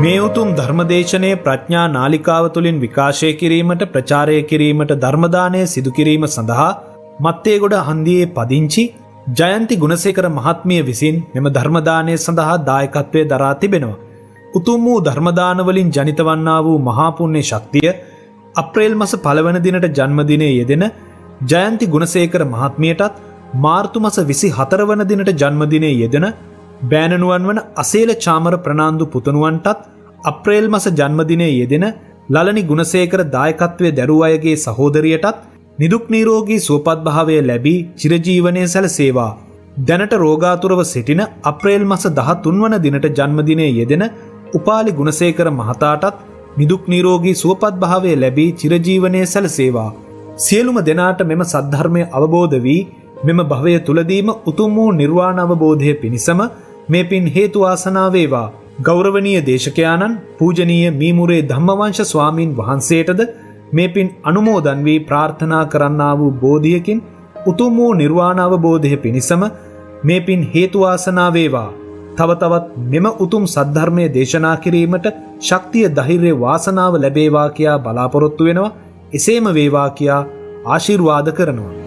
මේ උතුම් ධර්මදේශනයේ ප්‍රඥා නාලිකාව තුළින් විකාශය කිරීමට ප්‍රචාරය කිරීමට ධර්මදානය සිදු කිරීම සඳහා මත්තේගොඩ හන්දියේ පදිංචි ජයන්ති ගුණසේකර මහත්මිය විසින් මෙම ධර්මදානය සඳහා දායකත්වය දරා තිබෙනවා. උතුම් වූ ධර්මදානවලින් ජනිත වන්නා වූ මහා පුණ්‍ය ශක්තිය අප්‍රේල් මාස 1 වන දිනට ජන්මදිනයේ යෙදෙන ජයන්ති ගුණසේකර මහත්මියටත් මාර්තු මාස 24 වන දිනට ජන්මදිනයේ යෙදෙන බෑනනුවන් වන අසේල චාමර ප්‍රනාන්දු පුතණුවන්ටත් අප්‍රේල් මාස ජන්මදිනයේ යෙදෙන ලලනි ගුණසේකර දායකත්වයේ දරුව අයගේ සහෝදරියටත් නිදුක් නිරෝගී සුවපත් භාවය ලැබී චිරජීවනයේ සැලසේවා. දැනට රෝගාතුරව සිටින අප්‍රේල් මාස 13 වන දිනට ජන්මදිනයේ යෙදෙන උපාලි ගුණසේකර මහතාටත් නිදුක් නිරෝගී සුවපත් භාවය ලැබී චිරජීවනයේ සැලසේවා. සියලුම දෙනාට මෙම සද්ධර්මය අවබෝධ වී මෙම භවය තුලදීම උතුම් වූ නිර්වාණ අවබෝධය පිණිසම මේ පින් හේතු වාසනා වේවා. ගෞරවනීය දේශකයාණන් පූජනීය මීමුරේ ධම්මවංශ ස්වාමින් වහන්සේටද මේ පින් අනුමෝදන් වී ප්‍රාර්ථනා කරන්නා වූ බෝධියකින් උතුම් වූ නිර්වාණ අවබෝධය පිණිසම මේ පින් හේතු වාසනා වේවා. තව තවත් මෙම උතුම් සද්ධර්මයේ දේශනා කිරීමට ශක්තිය ධෛර්ය වාසනාව ලැබේවා කියා බලාපොරොත්තු වෙනවා. එසේම වේවා කියා ආශිර්වාද කරනවා.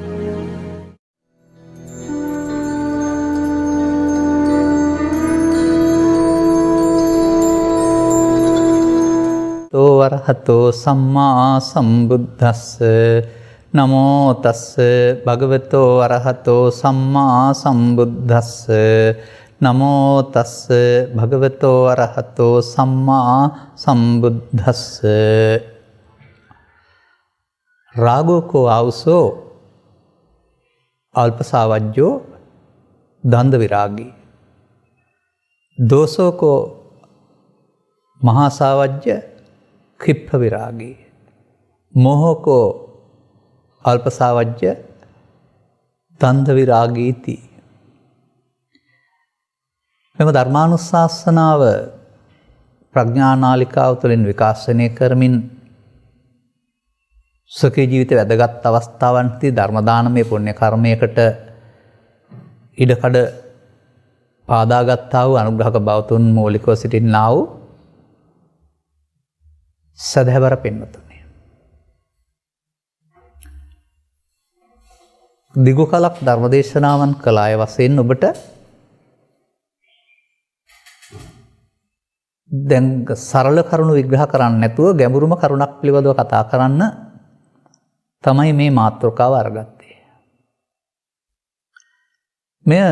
වරහතෝ සම්මා සම්බුද්දස්ස නමෝ තස්ස භගවතෝ වරහතෝ සම්මා සම්බුද්දස්ස නමෝ තස්ස භගවතෝ වරහතෝ සම්මා සම්බුද්දස්ස. රාගෝකෝ ආවුසෝ අල්පසාවජ්ජෝ දන්ද විරාගී දෝසෝකෝ මහාසාවජ්‍ය ක්ෂිප්ප විරාගී මොහකෝ අල්පසාවජ්‍ය දන්ද විරාගීති. මෙම ධර්මානුශාසනාව ප්‍රඥා නාලිකාව තුළින් විකාශනය කරමින් සුඛී ජීවිත වැදගත් අවස්ථාවන්දී ධර්ම දානමය පුණ්‍ය කර්මයකට ඉඩකඩ පාදාගත්තා වූ අනුග්‍රහක බවතුන් මූලිකව සිටින්නා වූ සදහැවර පින්වතුනි, දිගු කලක් ධර්මදේශනාවන් කළ අය වශයෙන් ඔබට දැන් සරල කරුණු විග්‍රහ කරන්න නැතුව ගැඹුරුම කරුණක් පිළිබඳව කතා කරන්න තමයි මේ මාතෘකාව අරගත්තේ. මෙය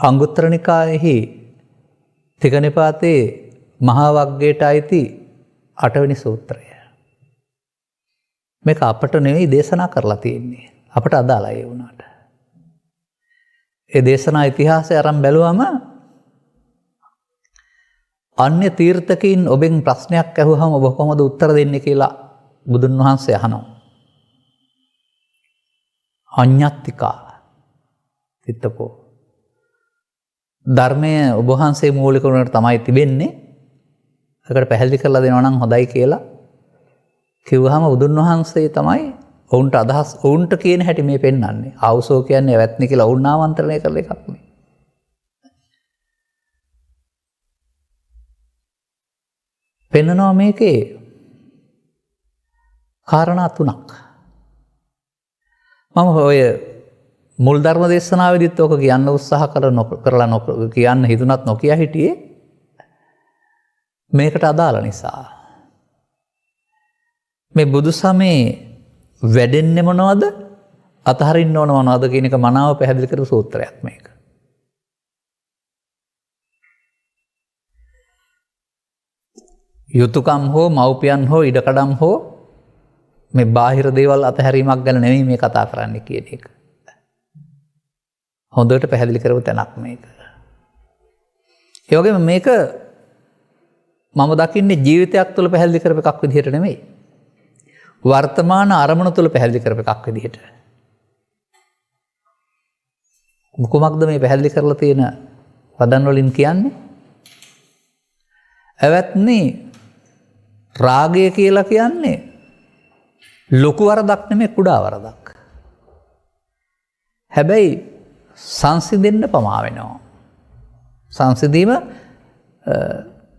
අංගුත්තර නිකායෙහි තික නිපාතේ මහා වග්ගයට අයිති 8 වෙනි සූත්‍රය. මේක අපට නෙවෙයි දේශනා කරලා තියෙන්නේ. අපට අදාළයි ඒ වුණාට. ඒ දේශනා ඉතිහාසය අරන් බැලුවම අන්‍ය තීර්ථකයින් ඔබෙන් ප්‍රශ්නයක් ඇහුවහම ඔබ කොහොමද උත්තර දෙන්නේ කියලා බුදුන් වහන්සේ අහනවා. අඤ්ඤත්තිකා තිත්තකෝ. ධර්මය ඔබ වහන්සේ මූලික වුණාට තමයි තිබෙන්නේ. ඒකට පැහැදිලි කරලා දෙනවා නම් හොඳයි කියලා කිව්වහම බුදුන් වහන්සේ තමයි ඔවුන්ට අදහස් ඔවුන්ට කියන හැටි මේ පෙන්වන්නේ. ආවුසෝ කියන්නේ වැත්නි කියලා ඔවුන් ආමන්ත්‍රණය කරලා එකක් නේ. පෙන්වනවා මේකේ කාරණා 3ක්. මම ඔය මුල් ධර්ම දේශනාවේදීත් ඔක කියන්න උත්සාහ කරලා කියන්න හිතුණත් නොකිය හිටියේ මේකට අදාළ නිසා. මේ බුදු සමේ වැඩෙන්නේ මොනවද? අතහරින්න ඕන මොනවද කියන එක මනාව පැහැදිලි කරපු සූත්‍රයක් මේක. යුතුයකම් හෝ මව්පියන් හෝ ඉඩකඩම් හෝ මේ බාහිර දේවල් අතහැරීමක් ගැන නෙමෙයි මේ කතා කරන්නේ කියන එක. හොඳට පැහැදිලි කරපු තැනක් මේක. ඒ වගේම මේක මම දකින්නේ ජීවිතයක් තුළ පැහැදිලි කරපු එකක් විදිහට නෙමෙයි. වර්තමාන අරමුණ තුළ පැහැදිලි කරපු එකක් විදිහට. මොකක්ද මේ පැහැදිලි කරලා තියෙන පදන් වලින් කියන්නේ? එවත්නි රාගය කියලා කියන්නේ ලොකු වරදක් නෙමෙයි කුඩා වරදක්. හැබැයි සංසිඳෙන්න පමා වෙනවා. සංසිඳීම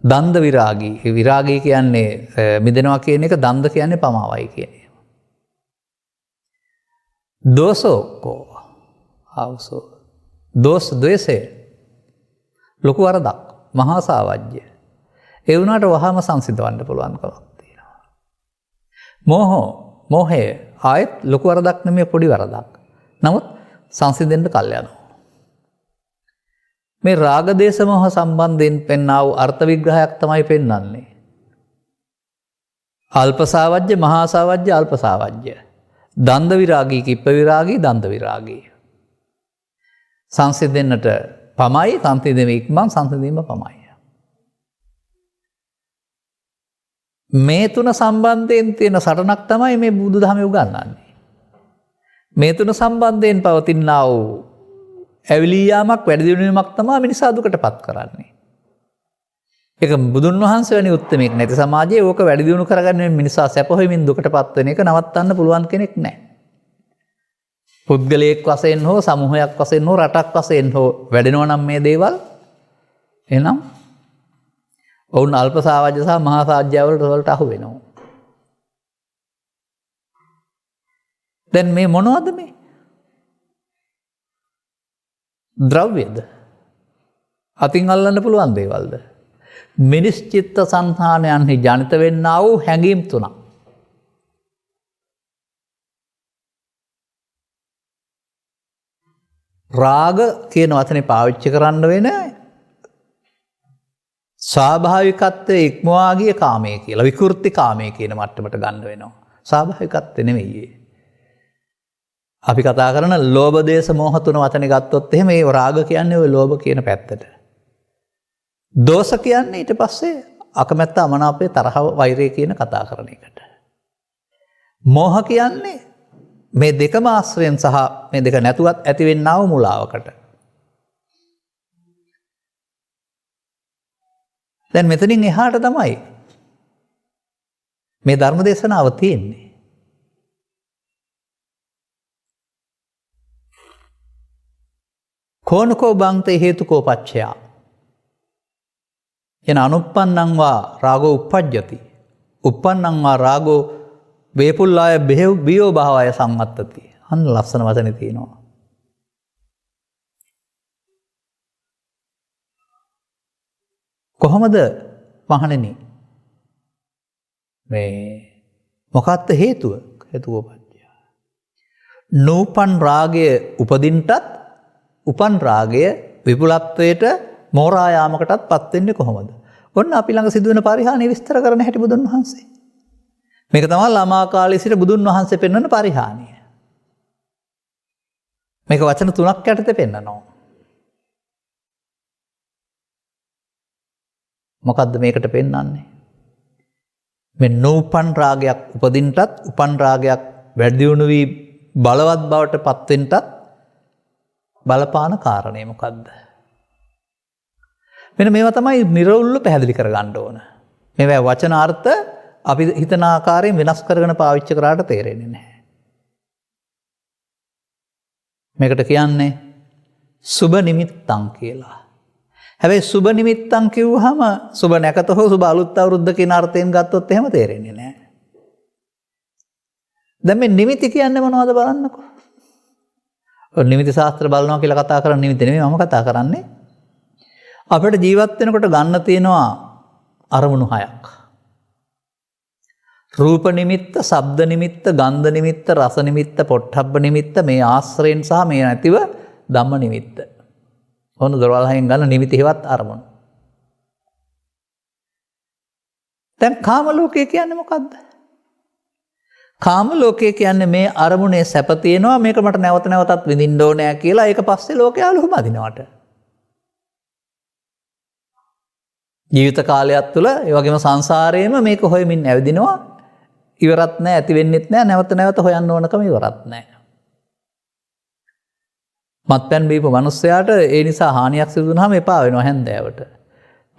දන්ද විරාගී. විරාගී කියන්නේ මිදෙනවා කියන එක, දන්ද කියන්නේ පමාවයි කියන එක. දෝසෝක්කෝ ආවසෝ. දෝස් ද්වේෂය ලොකු වරදක්, මහා සාවජ්‍ය. ඒ වුණාට වහාම සංසිඳවන්න පුළුවන් කමක් තියෙනවා. මෝහය ආයෙත් ලොකු වරදක් නෙමෙයි, පොඩි වරදක්. නමුත් සංසිඳෙන්න කල් යනවා. මේ රාග දේශ මොහ සම්බන්ධයෙන් පෙන්නා වූ අර්ථ විග්‍රහයක් තමයි පෙන්වන්නේ. අල්ප සාවජ්‍ය, මහා සාවජ්‍ය, අල්ප සාවජ්‍ය. දන්ද විරාගී, කිප්ප විරාගී, දන්ද විරාගී. සංසිඳෙන්නට පමයි, සංසිඳීම ඉක්මන්, සංසිඳීම පමයි. මේ තුන සම්බන්ධයෙන් තියෙන සටනක් තමයි මේ බුදු දහමේ උගන්වන්නේ. මේ තුන සම්බන්ධයෙන් පවතිනා වූ ඇවිලීයාමක්, වැඩිදියුණුවීමක් තමයි මිනිසා දුකට පත් කරන්නේ. ඒක බුදුන් වහන්සේ වැනි උත්තමයෙක් නැති සමාජයේ ඕක වැඩිදියුණු කරගන්න මිනිසා සැප හොයමින් දුකට පත් වෙන එක නවත්තන්න පුළුවන් කෙනෙක් නැහැ. පුද්ගලයෙක් වශයෙන් හෝ සමූහයක් වශයෙන් හෝ රටක් වශයෙන් හෝ වැඩෙනවා නම් මේ දේවල්, එහෙනම් ඔවුන් අල්ප සාවජ්‍ය සහ මහා සාවජ්‍ය වලට අහු වෙනවා. දැන් මේ මොනවද මේ? ද්‍රව්‍යද? අතින් අල්ලන්න පුළුවන් දේවල්ද? මිනිස් චිත්ත සංහානයන්හි ජනිත වෙන්නා වූ හැඟීම් තුනක්. රාග කියන වචනේ පාවිච්චි කරන්න වෙන ස්වාභාවිකත්වයේ ඉක්මවා ගිය කාමය කියලා, විකෘති කාමය කියන මට්ටමට ගන්න වෙනවා. ස්වාභාවිකත්වය නෙමෙයි. අපි කතා කරන ලෝභ දේශ මොහ තුන වචනේ ගත්තොත් එහෙම ඒ රාග කියන්නේ ওই ලෝභ කියන පැත්තට. දෝෂ කියන්නේ ඊට පස්සේ අකමැත්ත, අමනාපය, තරහව, වෛරය කියන කතා කරන එකට. මෝහ කියන්නේ මේ දෙකම ආශ්‍රයෙන් සහ මේ දෙක නැතුවත් ඇතිවෙන්නා වූ මුලාවකට. දැන් මෙතනින් එහාට තමයි මේ ධර්ම දේශනාව තියෙන්නේ. කෝනකෝ බන්තේ හේතුකෝ පච්චයා යන අනුප්පන්නං වා රාගෝ උප්පජ්ජති උප්පන්නං වා රාගෝ වේපුල්ලාය බියෝ භාවය සම්මත්තති. අන්න ලස්සන වචනේ තියෙනවා. කොහොමද මහණෙනි මේ මොකක්ද හේතුව? හේතුකෝ පච්චයා. නූපන් රාගය උපදින්නටත් උපන් රාගය විපුලත්වයට මෝරා යාමකටත් පත් වෙන්නේ කොහොමද? ඔන්න අපි ළඟ සිදුවෙන පරිහානිය විස්තර කරන හැටි බුදුන් වහන්සේ. මේක තමයි ළමා කාලේ සිට බුදුන් වහන්සේ පෙන්වන පරිහානිය. මේක වචන තුනක් යටතේ පෙන්නනවා. මොකද්ද මේකට පෙන්වන්නේ? මේ නූපන් රාගයක් උපදින්නටත් උපන් රාගයක් වැඩි දියුණු වී බලවත් බවට පත් වෙන්නටත් බලපාන කාරණේ මොකද්ද? මෙන්න මේවා තමයි නිර්වුල්ව පැහැදිලි කරගන්න ඕන. මේවා වචනාර්ථ අපි හිතන ආකාරයෙන් වෙනස් කරගෙන පාවිච්චි කරාට තේරෙන්නේ නැහැ. මේකට කියන්නේ සුබ නිමිත්තං කියලා. හැබැයි සුබ නිමිත්තං කිව්වහම සුබ නැකත හෝ සුබ අලුත් අවුරුද්ද කියන අර්ථයෙන් ගත්තොත් එහෙම තේරෙන්නේ නැහැ. දැන් මේ නිමිති කියන්නේ මොනවද බලන්නකෝ. ඔය නිමිති ශාස්ත්‍ර බලනවා කියලා කතා කරන්නේ නිමිති නෙමෙයි මම කතා කරන්නේ. අපිට ජීවත් වෙනකොට ගන්න තියෙනවා අරමුණු හයක්. රූප නිමිත්ත, ශබ්ද නිමිත්ත, ගන්ධ නිමිත්ත, රස නිමිත්ත, පොට්ටබ්බ නිමිත්ත, මේ ආශ්‍රයෙන් සහ මේ නැතිව ධම්ම නිමිත්ත. ඔන්න දොරවල් හයෙන් ගන්න නිමිති හේවත් අරමුණු. දැන් කාම ලෝකය කියන්නේ මොකද්ද? කාම ලෝකය කියන්නේ මේ අරමුණේ සැප තියෙනවා මේක මට නැවත නැවතත් විඳින්න ඕනෑ කියලා ඒක පස්සේ ලෝකයා ලුහුම අදිනවට. ජීවිත කාලයක් තුළ ඒ වගේම සංසාරයේම මේක හොයමින් ඇවිදිනවා. ඉවරත් නැහැ, ඇති වෙන්නෙත් නැහැ, නැවත නැවත හොයන්න ඕනකම ඉවරත් නැහැ. මත්පැන් බීපු මිනිස්සයාට ඒ නිසා හානියක් සිදු වුණාම එපා වෙනවා හැන්දෑවට.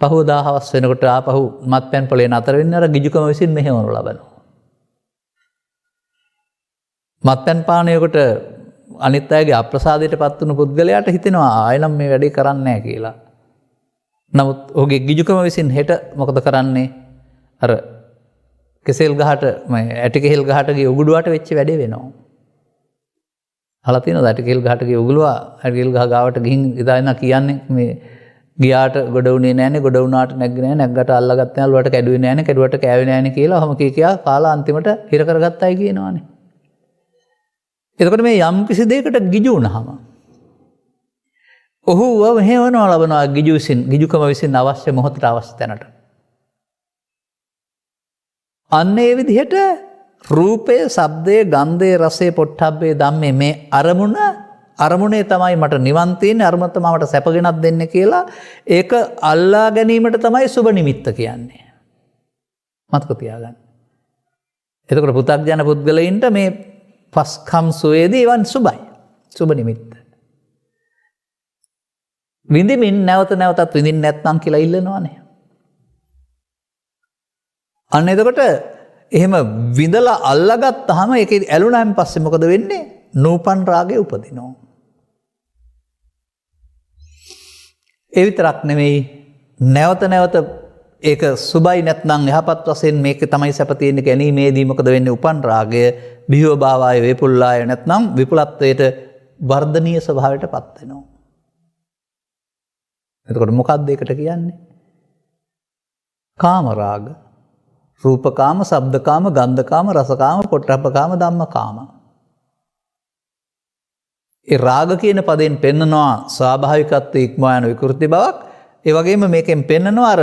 පහවදා හවස් වෙනකොට ආපහු මත්පැන් පොලේ නතර වෙන්න අර ගිජුකම විසින් මෙහෙවනු ලබනවා. මත්පැන් පානයකට අනිත් අයගේ අප්‍රසාදයට පත් වුණු පුද්ගලයාට හිතෙනවා ආයෙ නම් මේ වැඩේ කරන්නේ නැහැ කියලා. නමුත් ඔහුගේ ගිජුකම විසින් හෙට මොකද කරන්නේ? අර කෙසෙල් ගහට ඇටි කෙහෙල් ගහට ගිය උගුඩුවට වෙච්ච වැඩේ වෙනවා. අහලා තියෙනවද? ඇටි කෙහෙල් ගහට ගිය උගුලුවා ඇටි කෙහෙල් ගහ ගාවට ගිහින් ඉඳලා කියන්නේ මේ ගියාට ගොඩ වුණේ නැහනේ, ගොඩ වුණාට නැග්ගේ නැහැ, නැග්ගට අල්ලගත්ත නැහැ, ලුවට කැඩුවේ නැහනේ, කැඩුවට කෑවේ නැහනේ කියලා ඔහම කියා කාලා අන්තිමට හිර කරගත්තයි කියනවානේ. එතකොට මේ යම් කිසි දෙයකට ගිජු වුණාම ඔහුව මෙහෙවනවා ලබනවා ගිජුකම විසින් අවශ්‍ය මොහොතට අවශ්‍ය තැනට. අන්න ඒ විදිහට රූපය, ශබ්දය, ගන්ධය, රසය, පොට්ටබ්බේ ධම්මේ මේ අරමුණේ තමයි මට නිවන් තියෙන්නේ, අරමුණ තමයි මට සැප ගෙනත් දෙන්නේ කියලා ඒක අල්ලා ගැනීමට තමයි සුබ නිමිත්ත කියන්නේ. මතක තියාගන්න. එතකොට පු탁ජන පුද්ගලයින්ට මේ පස්කම් සුවේදී වන් සුබයි. සුබ නිමිත්ත. විඳිමින් නැවත නැවතත් විඳින්න නැත්නම් කියලා ඉල්ලනවානේ. අන්න එතකොට එහෙම විඳලා අල්ලගත්තාම ඒකේ ඇලුනාන් පස්සේ මොකද වෙන්නේ? නූපන් රාගය උපදිනවා. ඒ විතරක් නෙමෙයි, නැවත නැවත ඒක සුබයි නැත්නම් යහපත් වශයෙන් මේක තමයි සැප තියෙන්නේ ගැනීමේදී මොකද වෙන්නේ? උපන් රාගය බිහිව භාවය වේපුල්ලාය නැත්නම් විපුලත්වයට වර්ධනීය ස්වභාවයටපත් වෙනවා. එතකොට මොකක්ද ඒකට කියන්නේ? කාම රාග, රූපකාම, ශබ්දකාම, ගන්ධකාම, රසකාම, පොට්ටබ්බකාම, ධම්මකාම. ඒ රාග කියන පදයෙන් පෙන්නනවා ස්වාභාවිකත්වයේ ඉක්මවා යන විකෘති බවක්. ඒ වගේම මේකෙන් පෙන්නනවා අර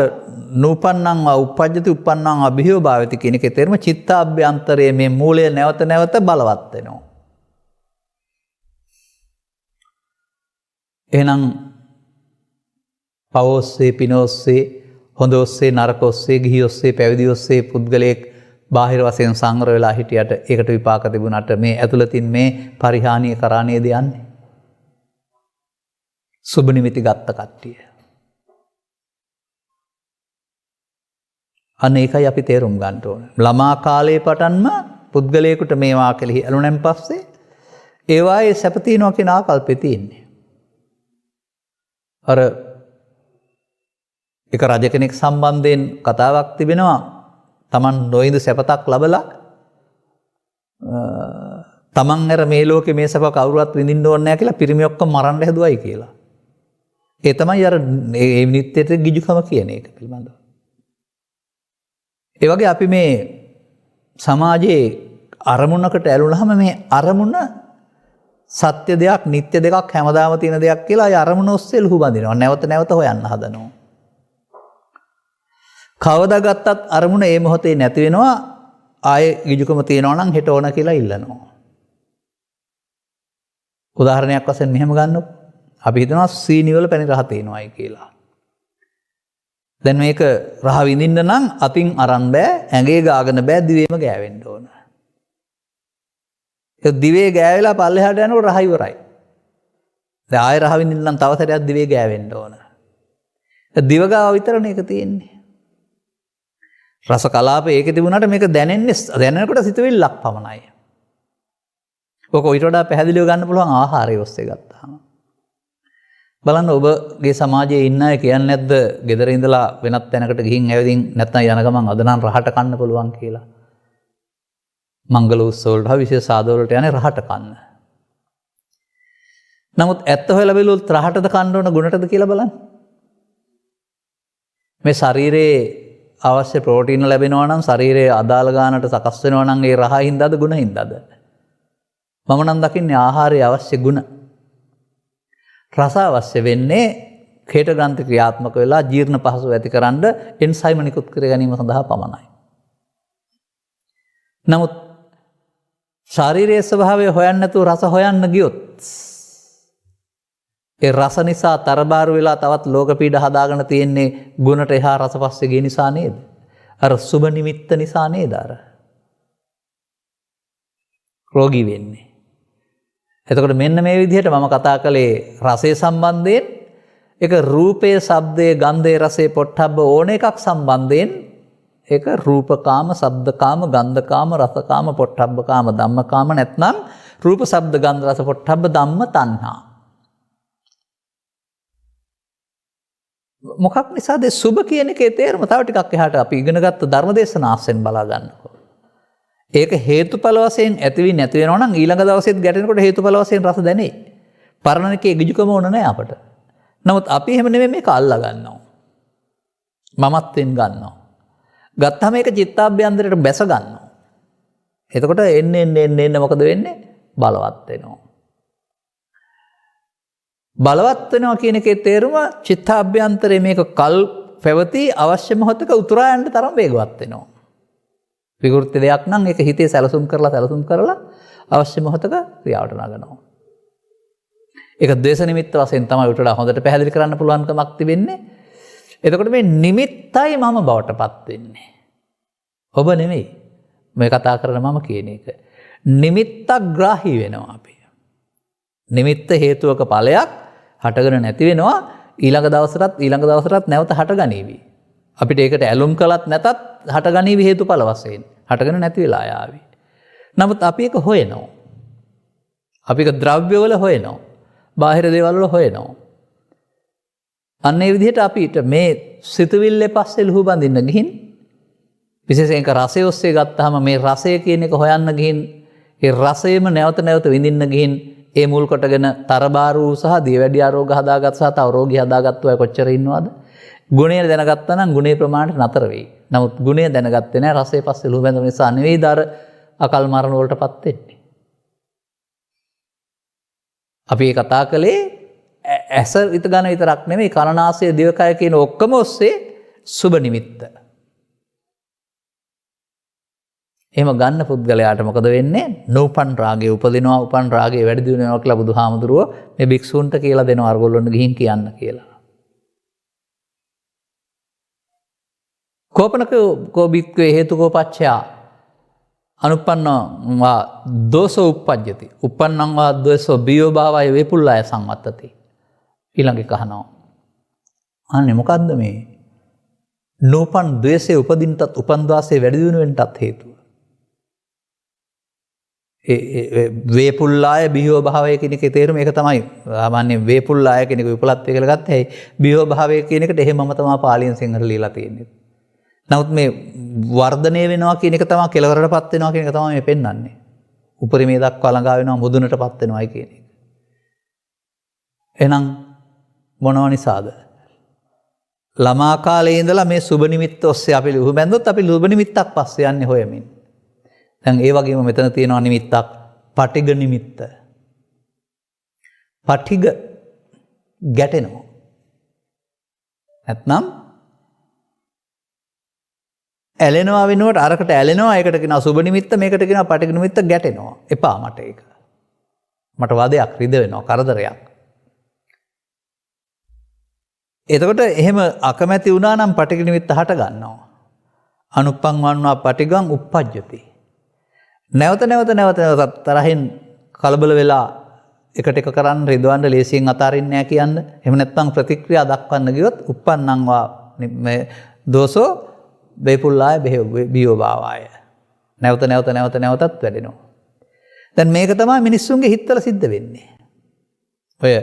නූපන්නං වා uppajjati uppannං වා බිහිව භාවති කියන එකේ තේරුම චිත්තාභ්‍යන්තරයේ මේ මූලය නැවත නැවත බලවත් වෙනවා. එහෙනම් පවොස්සේ, පිනොස්සේ, හොඳොස්සේ, නරකොස්සේ, ගිහියොස්සේ, පැවිදියොස්සේ පුද්ගලයෙක් බාහිර වශයෙන් සංවර වෙලා හිටියට ඒකට විපාක තිබුණාට මේ ඇතුළතින් මේ පරිහානිය කරා නේද යන්නේ? සුබ නිමිති ගත්ත කට්ටිය. අන්න ඒකයි අපි තේරුම් ගන්න ඕන. ළමා කාලයේ පටන්ම පුද්ගලයෙකුට මේවා කෙලෙහි ඇලුනෙන් පස්සේ ඒවායේ සැප තියනවා කියන ආකල්පෙ තියෙන්නේ. අර එක රජ කෙනෙක් සම්බන්ධයෙන් කතාවක් තිබෙනවා. තමන් නොයිඳ සැපතක් ලබලා තමන් අර මේ ලෝකේ මේ සැප කවුරුවත් විඳින්න ඕනේ නැහැ කියලා පිරිමි ඔක්කොම මරන්න හැදුවයි කියලා. ඒ තමයි අර මේ නිත්‍යයට ගිජුකම කියන එක පිළිබඳව. ඒ වගේ අපි මේ සමාජයේ අරමුණකට ඇලුනහම මේ අරමුණ සත්‍ය දෙයක්, නිත්‍ය දෙකක්, හැමදාම තියෙන දෙයක් කියලා ඒ අරමුණ ඔස්සේ ලුහු බඳිනවා. නැවත නැවත හොයන්න හදනවා. කවදා ගත්තත් අරමුණ ඒ මොහොතේ නැති වෙනවා. ආයේ ගිජුකම තියනවා නම් හෙට ඕන කියලා ඉල්ලනවා. උදාහරණයක් වශයෙන් මෙහෙම ගන්නකො. අපි හිතනවා සීනි වල පැණි රහ තියෙනවායි කියලා. දැන් මේක රහ විඳින්න නම් අතින් අරන් බෑ, ඇඟේ ගාගෙන බෑ, දිවේම ගෑවෙන්න ඕන. ඒ දිවේ ගෑවිලා පල්ලෙහාට යනකොට රහ ඉවරයි. දැන් ආයෙ රහ විඳින්න නම් තව සැරයක් දිවේ ගෑවෙන්න ඕන. දිව ගාව විතරනේ ඒක තියෙන්නේ. රස කලාප ඒකේ තිබුණාට මේක දැනෙනකොට සිතුවිල්ලක් පමණයි. ඔක ඊට වඩා පැහැදිලිව ගන්න පුළුවන් ආහාරය ඔස්සේ ගත්තාම. බලන්න ඔබගේ සමාජයේ ඉන්න අය කියන්නේ නැද්ද ගෙදර ඉඳලා වෙනත් තැනකට ගිහින් ඇවිදින් නැත්නම් යන ගමන් අද නම් රහට කන්න පුළුවන් කියලා. මංගල උත්සව වලට විශේෂ සාදර වලට යන්නේ රහට කන්න. නමුත් ඇත්ත හොයලා බැලුවොත් රහටද කන්න ඕන ගුණටද කියලා බලන්න. මේ ශරීරයේ අවශ්‍ය ප්‍රෝටීන ලැබෙනවා නම් ශරීරයේ අදාළ ගානට සකස් වෙනවා නම් ඒ රහ හින්දාද ගුණ හින්දාද? මම නම් දකින්නේ ආහාරයේ අවශ්‍ය ගුණ. රස අවශ්‍ය වෙන්නේ කේට ග්‍රන්ථි ක්‍රියාත්මක වෙලා ජීර්ණ පහසුව ඇතිකරන එන්සයිම නිකුත් කර ගැනීම සඳහා පමණයි. නමුත් ශාරීරික ස්වභාවය හොයන්න නැතුව රස හොයන්න ගියොත් ඒ රස නිසා තරබාරු වෙලා තවත් ලෝක පීඩ හදාගෙන තියෙන්නේ ගුණට එහා රස පස්සේ ගිය නිසා නේද? අර සුබ නිමිත්ත නිසා නේද අර රෝගී වෙන්නේ. එතකොට මෙන්න මේ විදිහට මම කතා කළේ රසය සම්බන්ධයෙන්. ඒක රූපයේ, ශබ්දයේ, ගන්ධයේ, රසයේ, පොට්ටබ්බ ඕන එකක් සම්බන්ධයෙන් ඒක රූපකාම, ශබ්දකාම, ගන්ධකාම, රසකාම, පොට්ටබ්බකාම, ධම්මකාම නැත්නම් රූප, ශබ්ද, ගන්ධ, රස, පොට්ටබ්බ ධම්ම තණ්හා. මොකක් නිසාද සුභ කියන එකේ තේරුම තව ටිකක් එහාට අපි ඉගෙනගත්ත ධර්මදේශනාස්යෙන් බලා ගන්නකො. ඒක හේතුඵල වශයෙන් ඇති වී නැති වෙනවා නම් ඊළඟ දවසෙත් ගැටෙනකොට හේතුඵල වශයෙන් රස දැනේ. පරණකේ ගිජුකම ඕන නැහැ අපට. නමුත් අපි එහෙම නෙමෙයි මේක අල්ලා ගන්නවා. මමත්වෙන් ගන්නවා. ගත්තාම මේක චිත්තාභ්‍යන්තරයට බැස ගන්නවා. එතකොට එන්න මොකද වෙන්නේ? බලවත් වෙනවා. බලවත් වෙනවා කියන එකේ තේරුම චිත්තාභ්‍යන්තරයේ මේක කල් පැවති අවශ්‍ය මොහොතක උතුරා යන්න තරම් වේගවත් වෙනවා. විකෘති දෙයක් නම් ඒක හිතේ සැලසුම් කරලා අවශ්‍ය මොහොතක ක්‍රියාවට නගනවා. ඒක ද්වේෂ නිමිත්ත වශයෙන් තමයි උටලා හොඳට පැහැදිලි කරන්න පුළුවන්කමක් තිබෙන්නේ. එතකොට මේ නිමිත්තයි මම බවටපත් වෙන්නේ. ඔබ නෙමෙයි. මේ කතා කරන මම කියන එක. නිමිත්තග්‍රාහී වෙනවා අපි. නිමිත්ත හේතුවක ඵලයක් හටගෙන නැති වෙනවා ඊළඟ දවසටත් නැවත හටගනීවි. අපිට ඒකට ඇලුම් කළත් නැතත් හටගනීවි හේතුඵල වශයෙන්. හටගෙන නැති වෙලා යාවි. නමුත් අපි ඒක හොයනවා. අපි ඒක ද්‍රව්‍යවල හොයනවා. බාහිර දේවල් වල හොයනවා. අන්න ඒ විදිහට අපිට මේ සිතුවිල්ලේ පස්සේ ලුහු බඳින්න ගිහින් විශේෂයෙන් ඒක රසය ඔස්සේ ගත්තාම මේ රසය කියන එක හොයන්න ගිහින් ඒ රසයම නැවත විඳින්න ගිහින් ඒ මුල් කොටගෙන තරබාරු සහ දියවැඩි ආරෝග හදාගත් සහ තව රෝගී හදාගත්තු අය කොච්චර ඉන්නවද? ගුණය දැනගත්තා නම් ගුණේ ප්‍රමාණයට නතර වෙයි. නමුත් ගුණය දැනගත්තේ නැහැ රසය පස්සේ ලුහු බැඳුන නිසා නෙවෙයි දර අකල් මරණ වලටපත් වෙන්නේ. අපි මේ කතා කළේ ඇස විත ගන්න විතරක් නෙමෙයි කනනාසය දිවකය කියන ඔක්කොම ඔස්සේ සුබ නිමිත්ත. එහෙම ගන්න පුද්ගලයාට මොකද වෙන්නේ? නූපන් රාගය උපදිනවා, උපන් රාගය වැඩි දියුණු වෙනවා කියලා බුදුහාමුදුරුවෝ මේ භික්ෂූන්ට කියලා දෙනවා අරගොල්ලොන්ට ගිහින් කියන්න කියලා. කෝපනකෝ බික්කේ හේතුකෝ පච්චයා අනුප්පන්නං වා දෝසෝ uppajjati. uppannං වා දෝසෝ බියෝ භාවය වේපුල්ලාය සංවත්තති. ඊළඟට කහනවා. අනේ මොකද්ද මේ? නූපන් ද්වේෂයේ උපදින්නත් උපන් ද්වාසයේ වැඩි දියුණු වෙන්නටත් හේතුව. වේපුල්ලාය බියෝ භාවය කියන එකේ තේරුම ඒක තමයි. සාමාන්‍ය වේපුල්ලාය කියන එක විපලත්වය කියලා ගත්තා. ඒ බියෝ භාවය කියන එකට එහෙමම තමයි පාලියෙන් සිංහල ලියලා තියෙන්නේ. නමුත් මේ වර්ධනය වෙනවා කියන එක තමයි කෙලවරටපත් වෙනවා කියන එක තමයි මේ පෙන්වන්නේ. උපරිමේ දක්වා ළඟා වෙනවා මුදුනටපත් වෙනවායි කියන එක. එහෙනම් මොනව නිසාද? ළමා කාලේ ඉඳලා මේ සුබ නිමිත්ත ඔස්සේ අපි ලුහු බැඳුත් අපි ලුබ නිමිත්තක් පස්සේ යන්නේ හොයමින්. දැන් ඒ වගේම මෙතන තියෙනවා නිමිත්තක් පටිඝ නිමිත්ත. පටිඝ ගැටෙනවා. නැත්නම් ඇලෙනවා වෙනුවට අරකට ඇලෙනවා ඒකට කියනවා සුබ නිමිත්ත මේකට කියනවා පටිඝ නිමිත්ත ගැටෙනවා. එපා මට ඒක. මට වදයක් රිද වෙනවා කරදරයක්. එතකොට එහෙම අකමැති වුණා නම් පටිඝ නිමිත්ත හට ගන්නවා. අනුප්පං වන්නවා පටිඝං uppajjati. නැවත තරහින් කලබල වෙලා එකට එක කරන්න රිදවන්න ලේසියෙන් අතාරින්නේ නැහැ කියන්න. එහෙම නැත්නම් ප්‍රතික්‍රියා දක්වන්න ගියොත් uppannං වා මේ දෝසෝ වේපුල්ලාය බියෝ භාවය. නැවතත් වැඩෙනවා. දැන් මේක තමයි මිනිස්සුන්ගේ හිතවල සිද්ධ වෙන්නේ. ඔය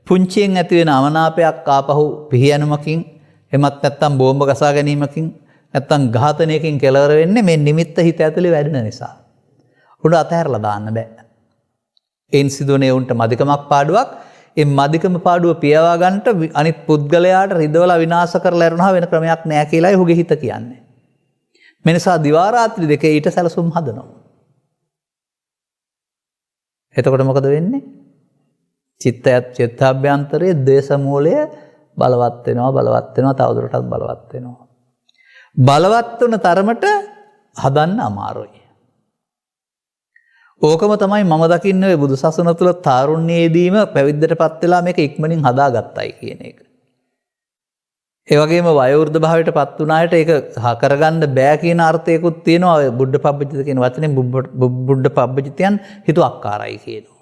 පුංචියෙන් ඇති වෙන අමනාපයක් ආපහු පිහියනුමකින් එමත් නැත්තම් බෝම්බ ගසා ගැනීමකින් නැත්තම් ඝාතනයකින් කෙලවර වෙන්නේ මේ නිමිත්ත හිත ඇතුලේ වැඩෙන නිසා. උඩ අතහැරලා දාන්න බෑ. ඒන් සිදුවනේ උන්ට මදිකමක් පාඩුවක්. ඒ මදිකම පාඩුව පියවා ගන්නට අනිත් පුද්ගලයාට රිදවලා විනාශ කරලා යනවා වෙන ක්‍රමයක් නෑ කියලායි ඔහුගේ හිත කියන්නේ. මේ නිසා දිවා රාත්‍රී දෙකේ ඊට සැලසුම් හදනවා. එතකොට මොකද වෙන්නේ? චිත්තාභ්‍යන්තරයේ ද්වේෂ මූලය බලවත් වෙනවා තවදුරටත් බලවත් වෙනවා. බලවත් වන තරමට හදන්න අමාරුයි. ඕකම තමයි මම දකින්නේ බුදු සසුන තුළ තාරුණ්‍යයේදීම පැවිද්දටපත් වෙලා මේක ඉක්මනින් හදාගත්තයි කියන එක. ඒ වගේම වයෝවෘද්ධ භාවයටපත් වුණායට ඒක කරගන්න බෑ කියන අර්ථයකුත් තියෙනවා. ඔය බුද්ධ පබ්බජිත කියන වචනේ බුද්ධ පබ්බජිතයන් හිතුවක්කාරයි කියනවා.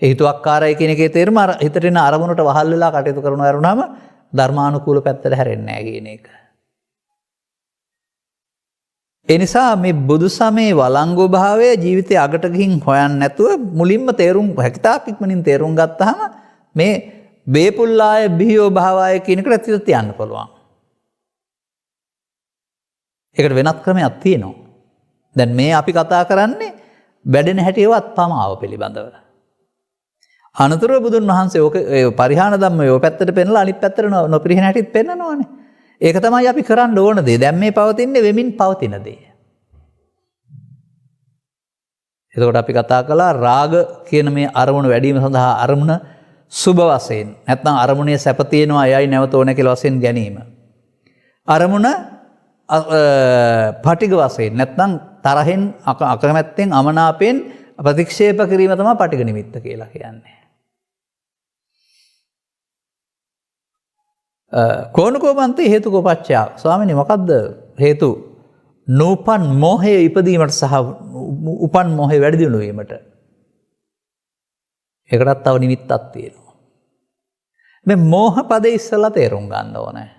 ඒ හිතුවක්කාරයි කියන එකේ තේරුම හිතට එන අරමුණට වහල් වෙලා කටයුතු කරනවා වරුණාම ධර්මානුකූල පැත්තට හැරෙන්නේ නැහැ කියන එක. ඒ නිසා මේ බුදු සමයේ වළංගු භාවය ජීවිතයේ අගට ගිහින් හොයන්න නැතුව මුලින්ම තේරුම් හැකිතාක් ඉක්මනින් තේරුම් ගත්තාම මේ බේපුල්ලාය බිහියෝ භාවාය කියන එකට ඇතුළත තියන්න පුළුවන්. ඒකට වෙනත් ක්‍රමයක් තියෙනවා. දැන් මේ අපි කතා කරන්නේ වැඩෙන හැටිවත් පමාව පිළිබඳව. අනතුරුව බුදුන් වහන්සේ ඕක පරිහාන ධම්ම ඔය පැත්තට පෙන්නලා අනිත් පැත්තට නොපිරිහෙන හැටිත් පෙන්නනවානේ. ඒක තමයි අපි කරන්න ඕන දේ. දැන් මේ පවතින්නේ වෙමින් පවතින දේ. එතකොට අපි කතා කළා රාග කියන මේ අරමුණ වැඩිම සඳහා අරමුණ සුබ වශයෙන් නැත්නම් අරමුණේ සැප තියෙනවා එයයි නැවත ඕන කියලා වශයෙන් ගැනීම. අරමුණ පටිඝ වශයෙන් නැත්නම් තරහෙන් අකමැත්තෙන් අමනාපෙන් ප්‍රතික්ෂේප කිරීම තමයි පටිඝ නිමිත්ත කියලා කියන්නේ. කෝණකෝපන්ති හේතුකෝපච්චය. ස්වාමීනි මොකද්ද හේතු? නූපන් මෝහය ඉපදීමට සහ උපන් මෝහය වැඩි දියුණු වීමට. ඒකටත් තව නිමිත්තක් තියෙනවා. මේ මෝහ පදේ ඉස්සලා තේරුම් ගන්න ඕනේ.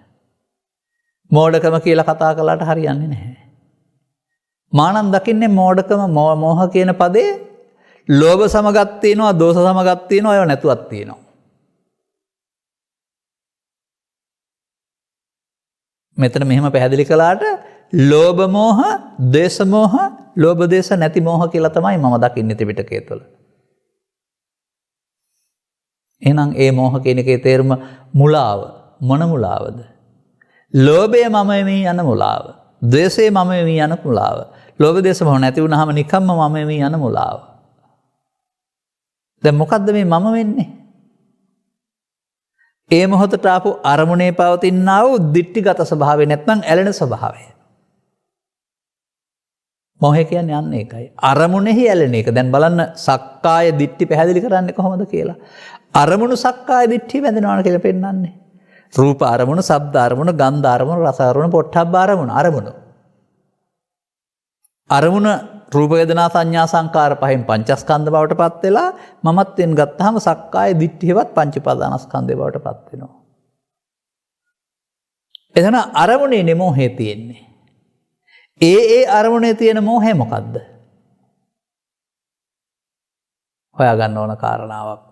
මෝඩකම කියලා කතා කළාට හරියන්නේ නැහැ. මානම් දකින්නේ මෝඩකම මෝහ කියන පදේ ලෝභ සමගත් තියෙනවා, දෝෂ සමගත් තියෙනවා, ඒව නැතුවක් තියෙනවා. මෙතන මෙහෙම පැහැදිලි කළාට ලෝභ මෝහ, ද්වේෂ මෝහ, ලෝභ දේශ නැති මෝහ කියලා තමයි මම දකින්නේ ත්‍රිපිටකය තුළ. එහෙනම් ඒ මෝහ කියන එකේ තේරුම මුලාව. මොන මුලාවද? ලෝභය මම වෙමි යන මුලාව. ද්වේෂය මම වෙමි යන මුලාව. ලෝභ දේශ මොහ නැති වුනහම නිකම්ම මම වෙමි යන මුලාව. දැන් මොකද්ද මේ මම වෙන්නේ? ඒ මොහොතට ආපු අරමුණේ පවතිනා වූ දිට්ඨිගත ස්වභාවය නැත්නම් ඇලෙන ස්වභාවය. මොහය කියන්නේ යන්නේ ඒකයි. අරමුණෙහි ඇලෙන එක. දැන් බලන්න සක්කාය දිට්ඨි පැහැදිලි කරන්නේ කොහොමද කියලා. අරමුණු සක්කාය දිට්ඨිය බැඳෙනවා කියලා පෙන්නන්නේ. රූප අරමුණු, ශබ්ද අරමුණු, ගන්ධ අරමුණු, රස අරමුණු, පොට්ටබ්බ අරමුණු, අරමුණු. අරමුණ රූප වේදනා සංඥා සංකාර පහෙන් පංචස්කන්ධ බවට පත් වෙලා මමත්වෙන් ගත්තාම සක්කාය දිට්ඨියවත් පංච උපාදානස්කන්ධය බවට පත් වෙනවා. එතන අරමුණේ නෙමෝහේ තියෙන්නේ. ඒ අරමුණේ තියෙන මෝහය මොකද්ද? හොයාගන්න ඕන කාරණාවක්.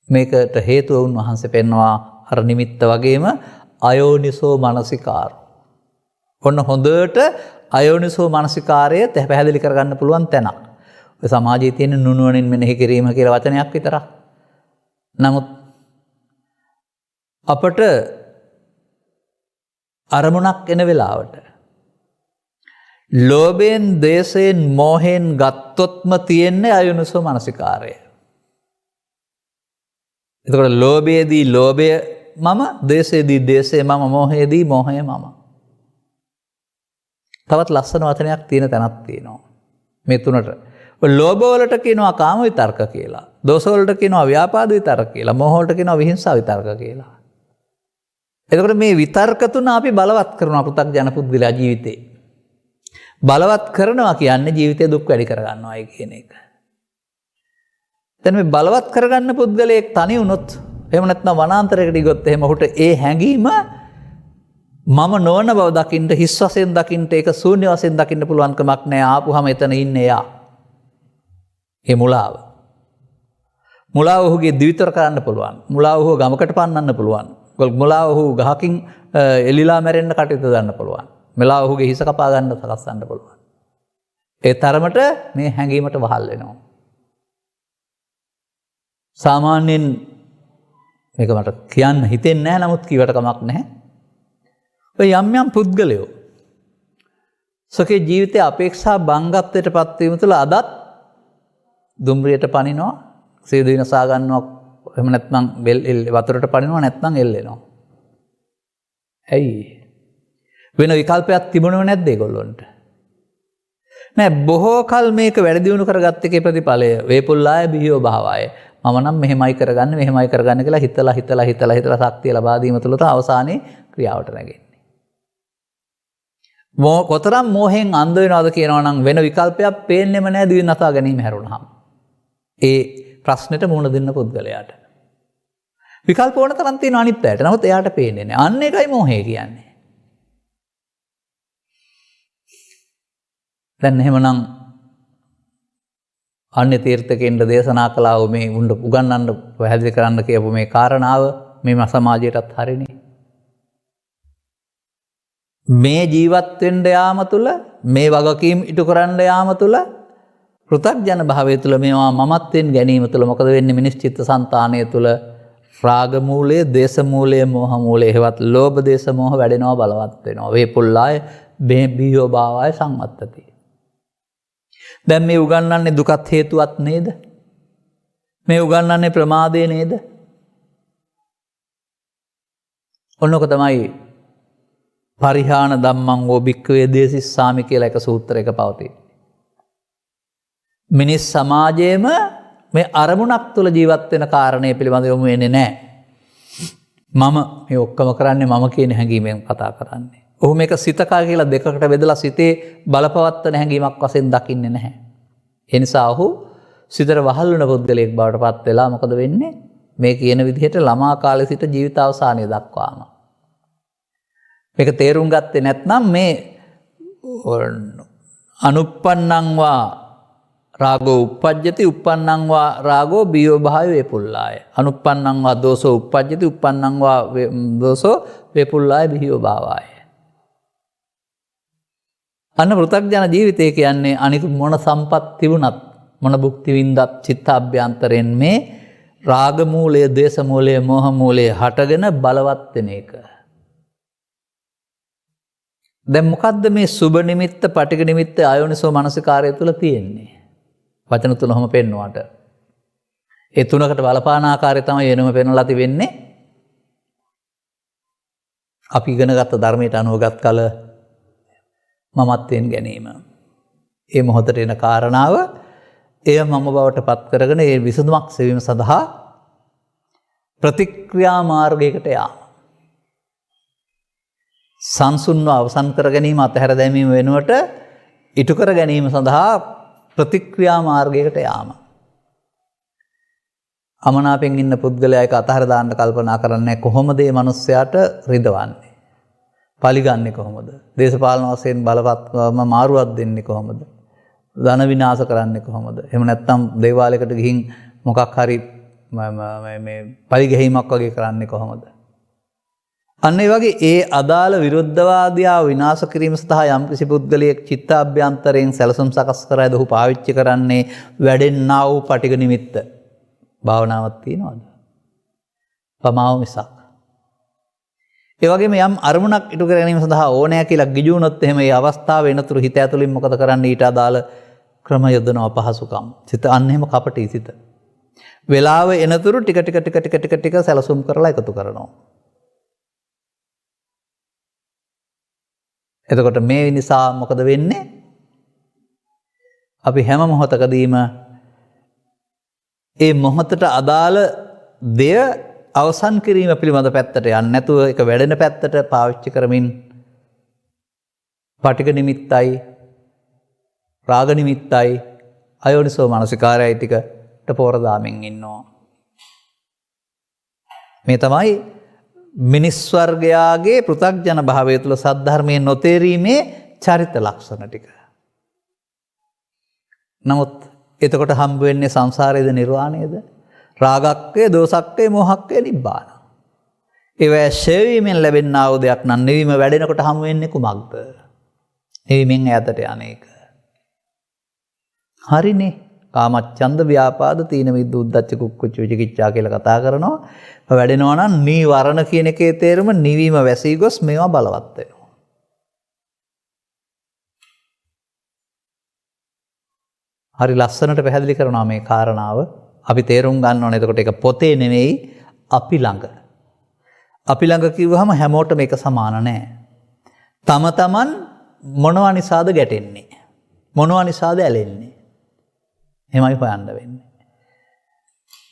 මේකට හේතුව උන්වහන්සේ පෙන්වනවා අර නිමිත්ත වගේම අයෝනිසෝ මනසිකාර. ඔන්න හොඳට අයෝනිසෝ මනසිකාරය පැහැදිලි කරගන්න පුළුවන් තැනක්. ඔය සමාජයේ තියෙන නුනුවණින් මෙනෙහි කිරීම කියලා වචනයක් විතරක්. නමුත් අපට අරමුණක් එන වෙලාවට ලෝභයෙන්, ද්වේෂයෙන්, මෝහයෙන් ගත්තොත්ම තියෙන්නේ අයෝනිසෝ මනසිකාරය. එතකොට ලෝභයේදී ලෝභය මම, ද්වේෂයේදී ද්වේෂය මම, මෝහයේදී මෝහය මම. තවත් ලස්සන වචනයක් තියෙන තැනක් තියෙනවා. මේ තුනට. ලෝභ වලට කියනවා කාම විතර්ක කියලා. දෝෂ වලට කියනවා ව්‍යාපාද විතර්ක කියලා. මෝහ වලට කියනවා විහිංසා විතර්ක කියලා. එතකොට මේ විතර්ක තුන අපි බලවත් කරනවා පෘථග්ජන පුද්ගලයා ජීවිතේ. බලවත් කරනවා කියන්නේ ජීවිතේ දුක් වැඩි කරගන්නවායි කියන එක. දැන් මේ බලවත් කරගන්න පුද්ගලයෙක් තනි වුණොත් එහෙම නැත්නම් වනාන්තරයකට ගියොත් එහෙම ඔහුට ඒ හැඟීම මම නොවන බව දකින්න, හිස් වශයෙන් දකින්න, ඒක ශූන්‍ය වශයෙන් දකින්න පුළුවන් කමක් නැහැ. ආපුහම එතන ඉන්නේ යා. ඒ මුලාව. මුලාව ඔහුගේ දිවිතර කරන්න පුළුවන්. මුලාව ඔහුව ගමකට පන්නන්න පුළුවන්. මුලාව ඔහු ගහකින් එලිලා මැරෙන්න කටයුතු කරන්න පුළුවන්. මුලාව ඔහුගේ හිස කපා ගන්න සකස්සන්න පුළුවන්. ඒ තරමට මේ හැඟීමට වහල් වෙනවා. සාමාන්‍යයෙන් මේක මට කියන්න හිතෙන්නේ නැහැ, නමුත් කිවට කමක් නැහැ. ඔය යම් යම් පුද්ගලයෝ සකේ ජීවිතයේ අපේක්ෂා බංගත්වයට පත්වීම තුළ අදත් දුම්රියට පනිනවා, සේද විනසා ගන්නවා, එහෙම නැත්නම් වතුරට පනිනවා, නැත්නම් එල්ලෙනවා. ඇයි? වෙන විකල්පයක් තිබුණේ නැද්ද ඒගොල්ලොන්ට? නෑ, බොහෝ කල් මේක වැඩි දියුණු කරගත්ත එකේ ප්‍රතිඵලය වේපුල්ලාය බිහියෝ භාවය. මම නම් මෙහෙමයි කරගන්න කියලා හිතලා ශක්තිය ලබා දීම තුළ තමයි අවසානයේ ක්‍රියාවට නැගෙන්නේ. කොතරම් මෝහෙන් අන්ධ වෙනවද කියනවා නම් වෙන විකල්පයක් පේන්නෙම නැහැ දිවි නසා ගැනීම හැරුණාම. ඒ ප්‍රශ්නෙට මුහුණ දෙන්න පුද්ගලයාට. විකල්ප ඕන තරම් තියෙන අනිත් අයට. නමුත් එයාට පේන්නේ නැහැ. අන්න ඒකයි මෝහය කියන්නේ. දැන් එහෙමනම් අන්‍ය තීර්ථකෙන්ට දේශනා කළා වූ මේ උන්ට උගන්වන්න පැහැදිලි කරන්න කියපු මේ කාරණාව මේ සමාජයටත් හරිනේ. මේ ජීවත් වෙන්න යාම තුල මේ වගකීම් ඉටු කරන්න යාම තුල පෘථග්ජන භාවය තුල මේවා මමත්වෙන් ගැනීම තුල මොකද වෙන්නේ මිනිස් චිත්ත සංතානය තුල රාග මූලය, දේශ මූලය, මෝහ මූලය හේවත් ලෝභ දේශ මෝහ වැඩෙනවා බලවත් වෙනවා. වේපුල්ලාය බියෝ භාවය සංවත්තති. දැන් මේ උගන්වන්නේ දුකත් හේතුවත් නේද? මේ උගන්වන්නේ ප්‍රමාදේ නේද? ඔන්නක තමයි පරිහාන ධම්මං වෝ භික්ඛවේ දේසිස්සාමි කියලා එක සූත්‍රයක පවතී. මිනිස් සමාජයේම මේ අරමුණක් තුළ ජීවත් වෙන කාරණය පිළිබඳව යොමු වෙන්නේ නැහැ. මම මේ ඔක්කොම කරන්නේ මම කියන හැඟීමෙන් කතා කරන්නේ. ඔහු මේක සිතකා කියලා දෙකකට බෙදලා සිතේ බලපවත්වන හැඟීමක් වශයෙන් දකින්නේ නැහැ. ඒ නිසා ඔහු සිතට වහල් වෙන පුද්ගලයෙක් බවට පත් වෙලා මොකද වෙන්නේ? මේ කියන විදිහට ළමා කාලේ සිට ජීවිත අවසානය දක්වාම. මේක තේරුම් ගත්තේ නැත්නම් මේ අනුප්පන්නං වා රාගෝ uppajjati uppannං වා රාගෝ බියෝ භාවය වේපුල්ලාය. අනුප්පන්නං වා දෝසෝ uppajjati uppannං වා දෝසෝ වේපුල්ලාය බියෝ භාවය. අන්න පෘථග්ජන ජීවිතය කියන්නේ අනික මොන සම්පත් තිබුණත් මොන භුක්ති විඳත් චිත්ත අභ්‍යන්තරයෙන් මේ රාග මූලය, දේශ මූලය, මෝහ මූලය හටගෙන බලවත් වෙන එක. දැන් මොකද්ද මේ සුබ නිමිත්ත, පටිඝ නිමිත්ත, ආයෝනිසෝ මනසිකාරය තුල තියෙන්නේ? වචන තුනම පෙන්වුවාට. ඒ තුනකට බලපාන ආකාරය තමයි එනම පෙන්වලා තිබෙන්නේ. අපි ඉගෙනගත්ත ධර්මයට අනුවගත් කල මමත්වෙන් ගැනීම. ඒ මොහොතේ එන කාරණාව එය මම බවට පත් කරගෙන ඒ විසඳුමක් සෙවීම සඳහා ප්‍රතික්‍රියා මාර්ගයකට යාම. සංසුන්ව අවසන් කර ගැනීම, අතහැර දැමීම වෙනුවට ඉටු කර ගැනීම සඳහා ප්‍රතික්‍රියා මාර්ගයකට යාම. අමනාපෙන් ඉන්න පුද්ගලයා එක අතහැර දාන්න කල්පනා කරන්නේ කොහොමද මේ මිනිස්යාට රිදවන්නේ? පරිගන්නේ කොහොමද? දේශපාලන වශයෙන් බලපත්වම මාරුවක් දෙන්නේ කොහොමද? ධන විනාශ කරන්නේ කොහොමද? එහෙම නැත්නම් දේවාලයකට ගිහින් මොකක් හරි මේ පරිගැහීමක් වගේ කරන්නේ කොහොමද? අන්න ඒ වගේ ඒ අදාළ විරුද්ධවාදියා විනාශ කිරීම සඳහා යම් කිසි පුද්ගලයෙක් චිත්තාභ්‍යන්තරයෙන් සැලසුම් සකස් කරයිද ඔහු පාවිච්චි කරන්නේ වැඩෙන්නා වූ පටිඝ නිමිත්ත. භාවනාවක් තියනවද? පමාව මිසක්. ඒ වගේම යම් අරමුණක් ඉටු කර ගැනීම සඳහා ඕනෑ කියලා ගිජු වුණොත් එහෙම ඒ අවස්ථාව වෙනතුරු හිත ඇතුලින් මොකද කරන්නේ? ඊට අදාළ ක්‍රම යොදන අපහසුකම්. සිත අන්න එහෙම කපටි සිත. වේලාව එනතුරු ටික සැලසුම් කරලා එකතු කරනවා. එතකොට මේ නිසා මොකද වෙන්නේ? අපි හැම මොහොතකදීම ඒ මොහොතට අදාළ දෙය අවසන් කිරීම පිළිබඳ පැත්තට යන්නේ නැතුව ඒක වැඩෙන පැත්තට පාවිච්චි කරමින් පටිඝ නිමිත්තයි, රාග නිමිත්තයි, අයෝනිසෝ මනසිකාරයයි ටිකට පෝර දාමින් ඉන්නවා. මේ තමයි මිනිස් වර්ගයාගේ පෘථග්ජන භාවය තුළ සද්ධර්මයේ නොතේරීමේ චරිත ලක්ෂණ ටික. නමුත් එතකොට හම්බ වෙන්නේ සංසාරයේද නිර්වාණයද? රාගක්කේ, දෝසක්කේ, මෝහක්කේ නිබ්බාන. ඒවැ ශේවීමෙන් ලැබෙනා වූ දෙයක් නම් නිවීම වැඩෙනකොට හම්බ වෙන්නේ කුමක්ද? නිවීමෙන් ඈතට යන එක. හරිනේ. කාමච්ඡන්ද, ව්‍යාපාද, තීන මිද්ද, උද්ධච්ච, කුක්කුච්ච, විචිකිච්ඡා කියලා කතා කරනවා. වැඩෙනවා නම් නීවරණ කියන එකේ තේරුම නිවීම වැසී ගොස් මේවා බලවත් වෙනවා. හරි ලස්සනට පැහැදිලි කරනවා මේ කාරණාව. අපි තේරුම් ගන්න ඕනේ. එතකොට ඒක පොතේ නෙවෙයි අපි ළඟ. අපි ළඟ කිව්වහම හැමෝටම මේක සමාන නෑ. තම තමන් මොනවා නිසාද ගැටෙන්නේ? මොනවා නිසාද ඇලෙන්නේ? එහෙමයි හොයන්න වෙන්නේ.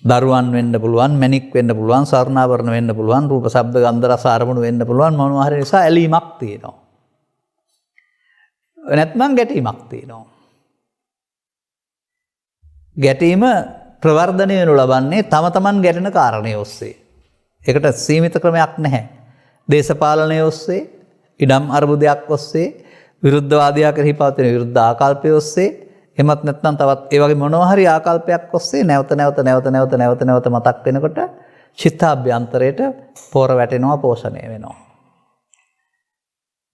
දරුවන් වෙන්න පුළුවන්, මැණික් වෙන්න පුළුවන්, ස්වර්ණාභරණ වෙන්න පුළුවන්, රූප, ශබ්ද, ගන්ධ, රස, අරමුණු වෙන්න පුළුවන්. මොනවා හරි නිසා ඇලීමක් තියෙනවා. නැත්නම් ගැටීමක් තියෙනවා. ගැටීම ප්‍රවර්ධනය වෙනු ලබන්නේ තම තමන් ගැටෙන කාරණේ ඔස්සේ. ඒකට සීමිත ක්‍රමයක් නැහැ. දේශපාලනය ඔස්සේ, ඉඩම් අර්බුදයක් ඔස්සේ, විරුද්ධවාදියා කෙරෙහි පවතින විරුද්ධ ආකල්පය ඔස්සේ, එමත් නැත්නම් තවත් ඒ වගේ මොනවා හරි ආකල්පයක් ඔස්සේ නැවත මතක් වෙනකොට චිත්තාභ්‍යන්තරයට පෝර වැටෙනවා, පෝෂණය වෙනවා.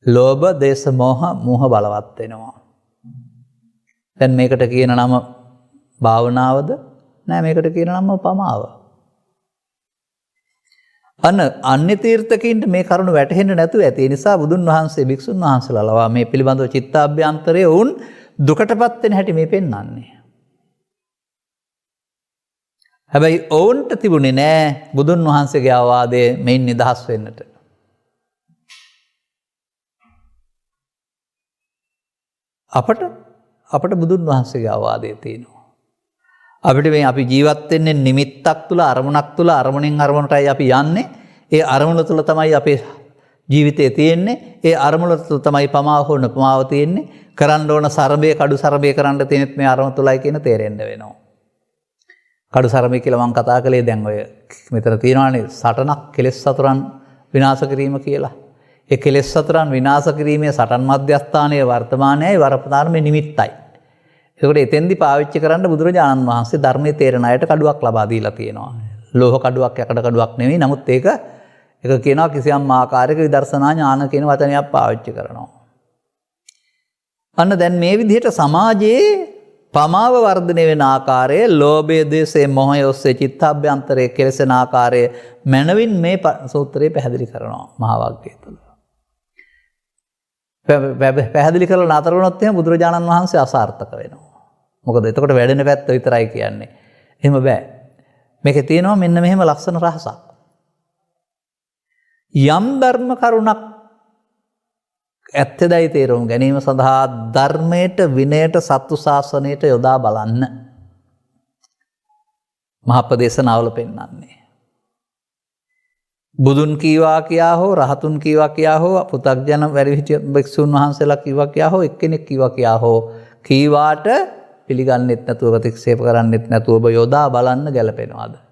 ලෝභ, දේශ, මෝහ බලවත් වෙනවා. දැන් මේකට කියන නම භාවනාවද? නෑ, මේකට කියන නම පමාව. අන්‍ය තීර්ථකින්ට මේ කරුණ වැටහෙන්නේ නැතුව ඇති. ඒ නිසා බුදුන් වහන්සේ භික්ෂුන් වහන්සේලා ලවා මේ පිළිබඳව චිත්තාභ්‍යන්තරයේ වුන් දුකටපත් වෙන හැටි මේ පෙන්වන්නේ. හැබැයි ඔවුන්ට තිබුණේ නෑ බුදුන් වහන්සේගේ අවවාදයේ මෙයින් නිදහස් වෙන්නට. අපට බුදුන් වහන්සේගේ අවවාදය තියෙනවා. අපිට මේ අපි ජීවත් වෙන්නේ නිමිත්තක් තුල, අරමුණක් තුල, අරමුණෙන් අරමුණටයි අපි යන්නේ. ඒ අරමුණ තුල තමයි අපේ ජීවිතය තියෙන්නේ. ඒ අරමුණ තුල තමයි පමාව හෝ නොපමාව තියෙන්නේ. කරන්න ඕන සරබේ කඩු සරබේ කරන්න තියෙනෙත් මේ අරමුණ තුලයි කියන තේරෙන්න වෙනවා. කඩු සරබේ කියලා මම කතා කළේ දැන් ඔය මෙතන තියෙනවානේ සටනක් කෙලෙස් සතරන් විනාශ කිරීම කියලා. ඒ කෙලෙස් සතරන් විනාශ කිරීමේ සටන් මධ්‍යස්ථානයේ වර්තමානයයි වරපතාරමේ නිමිත්තයි. ඒකට එතෙන්දි පාවිච්චි කරන්න බුදුරජාණන් වහන්සේ ධර්මයේ තේරෙන අයට කඩුවක් ලබා දීලා තියෙනවා. ලෝහ කඩුවක්, යකඩ කඩුවක් නෙවෙයි. නමුත් ඒක කියනවා කිසියම් ආකාරයක විදර්ශනා ඥාන කියන වචනයක් පාවිච්චි කරනවා. අන්න දැන් මේ විදිහට සමාජයේ පමාව වර්ධනය වෙන ආකාරය, ලෝභය, දේශය, මොහය ඔස්සේ චිත්තාභ්‍යන්තරයේ කෙලසෙන ආකාරය මනවින් මේ සූත්‍රයේ පැහැදිලි කරනවා මහා වග්ගය තුළ. පැහැදිලි කරලා නතර වුණොත් එහෙනම් බුදුරජාණන් වහන්සේ අසාර්ථක වෙනවා. මොකද එතකොට වැඩෙන පැත්ත විතරයි කියන්නේ. එහෙම බෑ. මේකේ තියෙනවා මෙන්න මෙහෙම ලක්ෂණ රහසක්. යම් ධර්ම කරුණක් ඇත්තදයි තේරුම් ගැනීම සඳහා ධර්මයට, විනයට, සත්තු ශාසනයට යොදා බලන්න. මහපදේශනාවල පෙන්වන්නේ. බුදුන් කීවා කියා හෝ, රහතුන් කීවා කියා හෝ, පුතග්ජන වැඩිහිටිය භික්ෂුන් වහන්සේලා කීවා කියා හෝ, එක්කෙනෙක් කීවා කියා හෝ, කීවාට පිළිගන්නෙත් නැතුව, ප්‍රතික්ෂේප කරන්නෙත් නැතුව ඔබ යොදා බලන්න ගැලපෙනවද?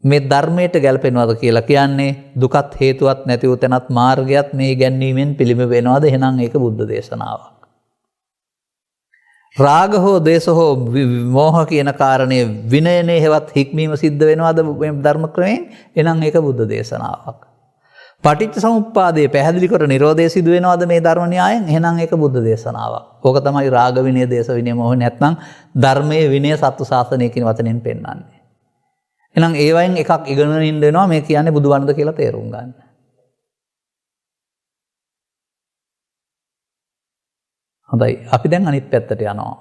මේ ධර්මයට ගැලපෙනවද කියලා කියන්නේ දුකත් හේතුවත් නැති වූ තැනත් මාර්ගයත් මේ ඉගැන්වීමෙන් පිළිම වෙනවද? එහෙනම් ඒක බුද්ධ දේශනාවක්. රාග හෝ දේශ හෝ මෝහ කියන කාරණේ විනයනේ හෙවත් හික්මීම සිද්ධ වෙනවද මේ ධර්ම ක්‍රමයෙන්? එහෙනම් ඒක බුද්ධ දේශනාවක්. පටිච්ච සමුප්පාදයේ පැහැදිලි කර නිරෝධය සිදු වෙනවද මේ ධර්ම න්‍යායෙන්? එහෙනම් ඒක බුද්ධ දේශනාවක්. ඕක තමයි රාග විනය, දේශ විනය, මෝහ නැත්නම් ධර්මයේ විනය, සත්තු ශාසනය කියන වචනෙන් පෙන්වන්නේ. එහෙනම් ඒ වයින් එකක් ඉගෙනගෙන ඉන්න වෙනවා මේ කියන්නේ බුදුවන්ද කියලා තේරුම් ගන්න. හොඳයි. අපි දැන් අනිත් පැත්තට යනවා.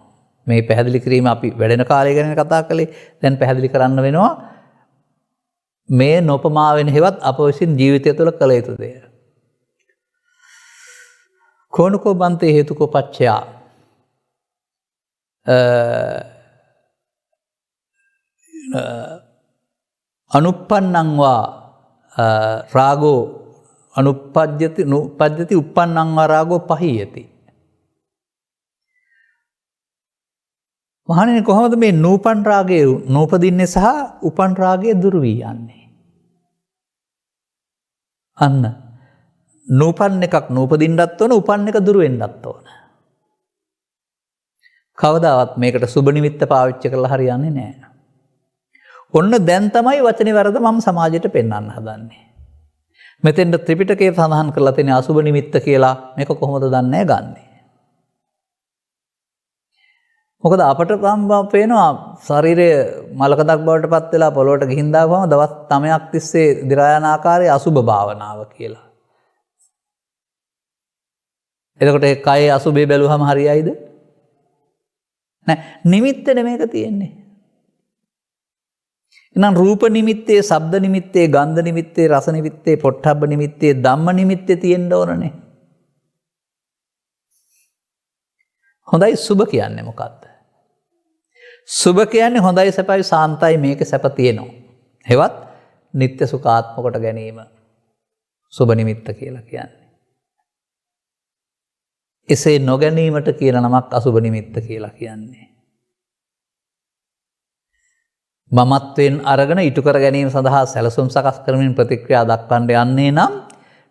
මේ පැහැදිලි කිරීම අපි වැඩෙන කාලය ගැන කතා කළේ. දැන් පැහැදිලි කරන්න වෙනවා මේ නොපමා වෙන හේවත් අප විසින් ජීවිතය තුළ කළ යුතු දේ. කෝනකෝ බන්තේ හේතුකෝ පච්චයා. අනුප්පන්නංවා රාගෝ අනුපජ්ජති උප්පන්නංවා රාගෝ පහීයති. මහණෙනි කොහොමද මේ නූපන් රාගයේ නූපදින්නේ සහ උපන් රාගයේ දුරු වී යන්නේ? අන්න නූපන් එකක් නූපදින්නත් ඕන, උපන් එක දුරු වෙන්නත් ඕන. කවදාවත් මේකට සුබ නිමිත්ත පාවිච්චි කරලා හරියන්නේ නැහැ. ඔන්න දැන් තමයි වචනේ වරද මම සමාජයට පෙන්වන්න හදන්නේ. මෙතෙන්ද ත්‍රිපිටකයේ සඳහන් කරලා තියෙන අසුබ නිමිත්ත කියලා. මේක කොහොමද දන්නේ ගන්නෙ? මොකද අපට පේනවා ශරීරය මලකඳක් බවට පත් වෙලා පොළොවට ගිහින් දාපුවම දවස් 9ක් තිස්සේ දිරා යන ආකාරයේ අසුබ භාවනාව කියලා. එතකොට ඒ කයේ අසුබේ බැලුවම හරියයිද? නෑ, නිමිත්තනේ මේක තියෙන්නේ. එහෙනම් රූප නිමිත්තේ, ශබ්ද නිමිත්තේ, ගන්ධ නිමිත්තේ, රස නිමිත්තේ, පොට්ටබ්බ නිමිත්තේ, ධම්ම නිමිත්තේ තියෙන්න ඕනනේ. හොඳයි, සුබ කියන්නේ මොකක්ද? සුබ කියන්නේ හොඳයි, සැපයි, සාන්තයි, මේක සැප තියෙනවා. හෙවත් නිත්‍ය සුඛාත්ම කොට ගැනීම සුබ නිමිත්ත කියලා කියන්නේ. එසේ නොගැනීමට කියන නමක් අසුබ නිමිත්ත කියලා කියන්නේ. මමත්වෙන් අරගෙන ඉටු කර ගැනීම සඳහා සැලසුම් සකස් කරමින් ප්‍රතික්‍රියා දක්වන්න යන්නේ නම්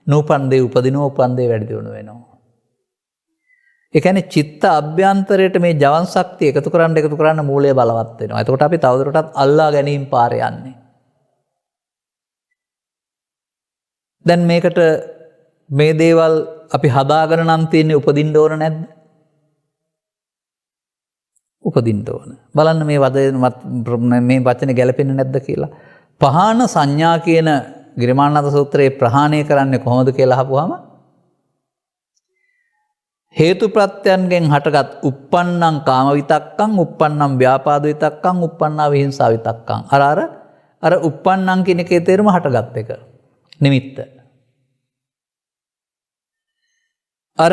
නූපන් දේ උපදිනවා, උපන් දේ වැඩි දියුණු වෙනවා. ඒ කියන්නේ චිත්ත අභ්‍යන්තරයට මේ ජවන් ශක්තිය එකතු කරන්න මූලය බලවත් වෙනවා. එතකොට අපි තවදුරටත් අල්ලා ගැනීම පාරේ යන්නේ. දැන් මේකට මේ දේවල් අපි හදාගෙන නම් තියෙන්නේ උපදින්න ඕන නැද්ද? උපදින්න ඕන. බලන්න මේ වචනේ ගැලපෙන්නේ නැද්ද කියලා. පහාන සංඥා කියන ගිරිමානන්ද සූත්‍රයේ ප්‍රහාණය කරන්නේ කොහොමද කියලා අහපුවාම හේතු ප්‍රත්‍යයන්ගෙන් හටගත් uppannam කාම විතක්කං uppannam ව්‍යාපාද විතක්කං uppannā විහිංසා විතක්කං අර uppannam කියන එකේ තේරුම හටගත් එක නිමිත්ත අර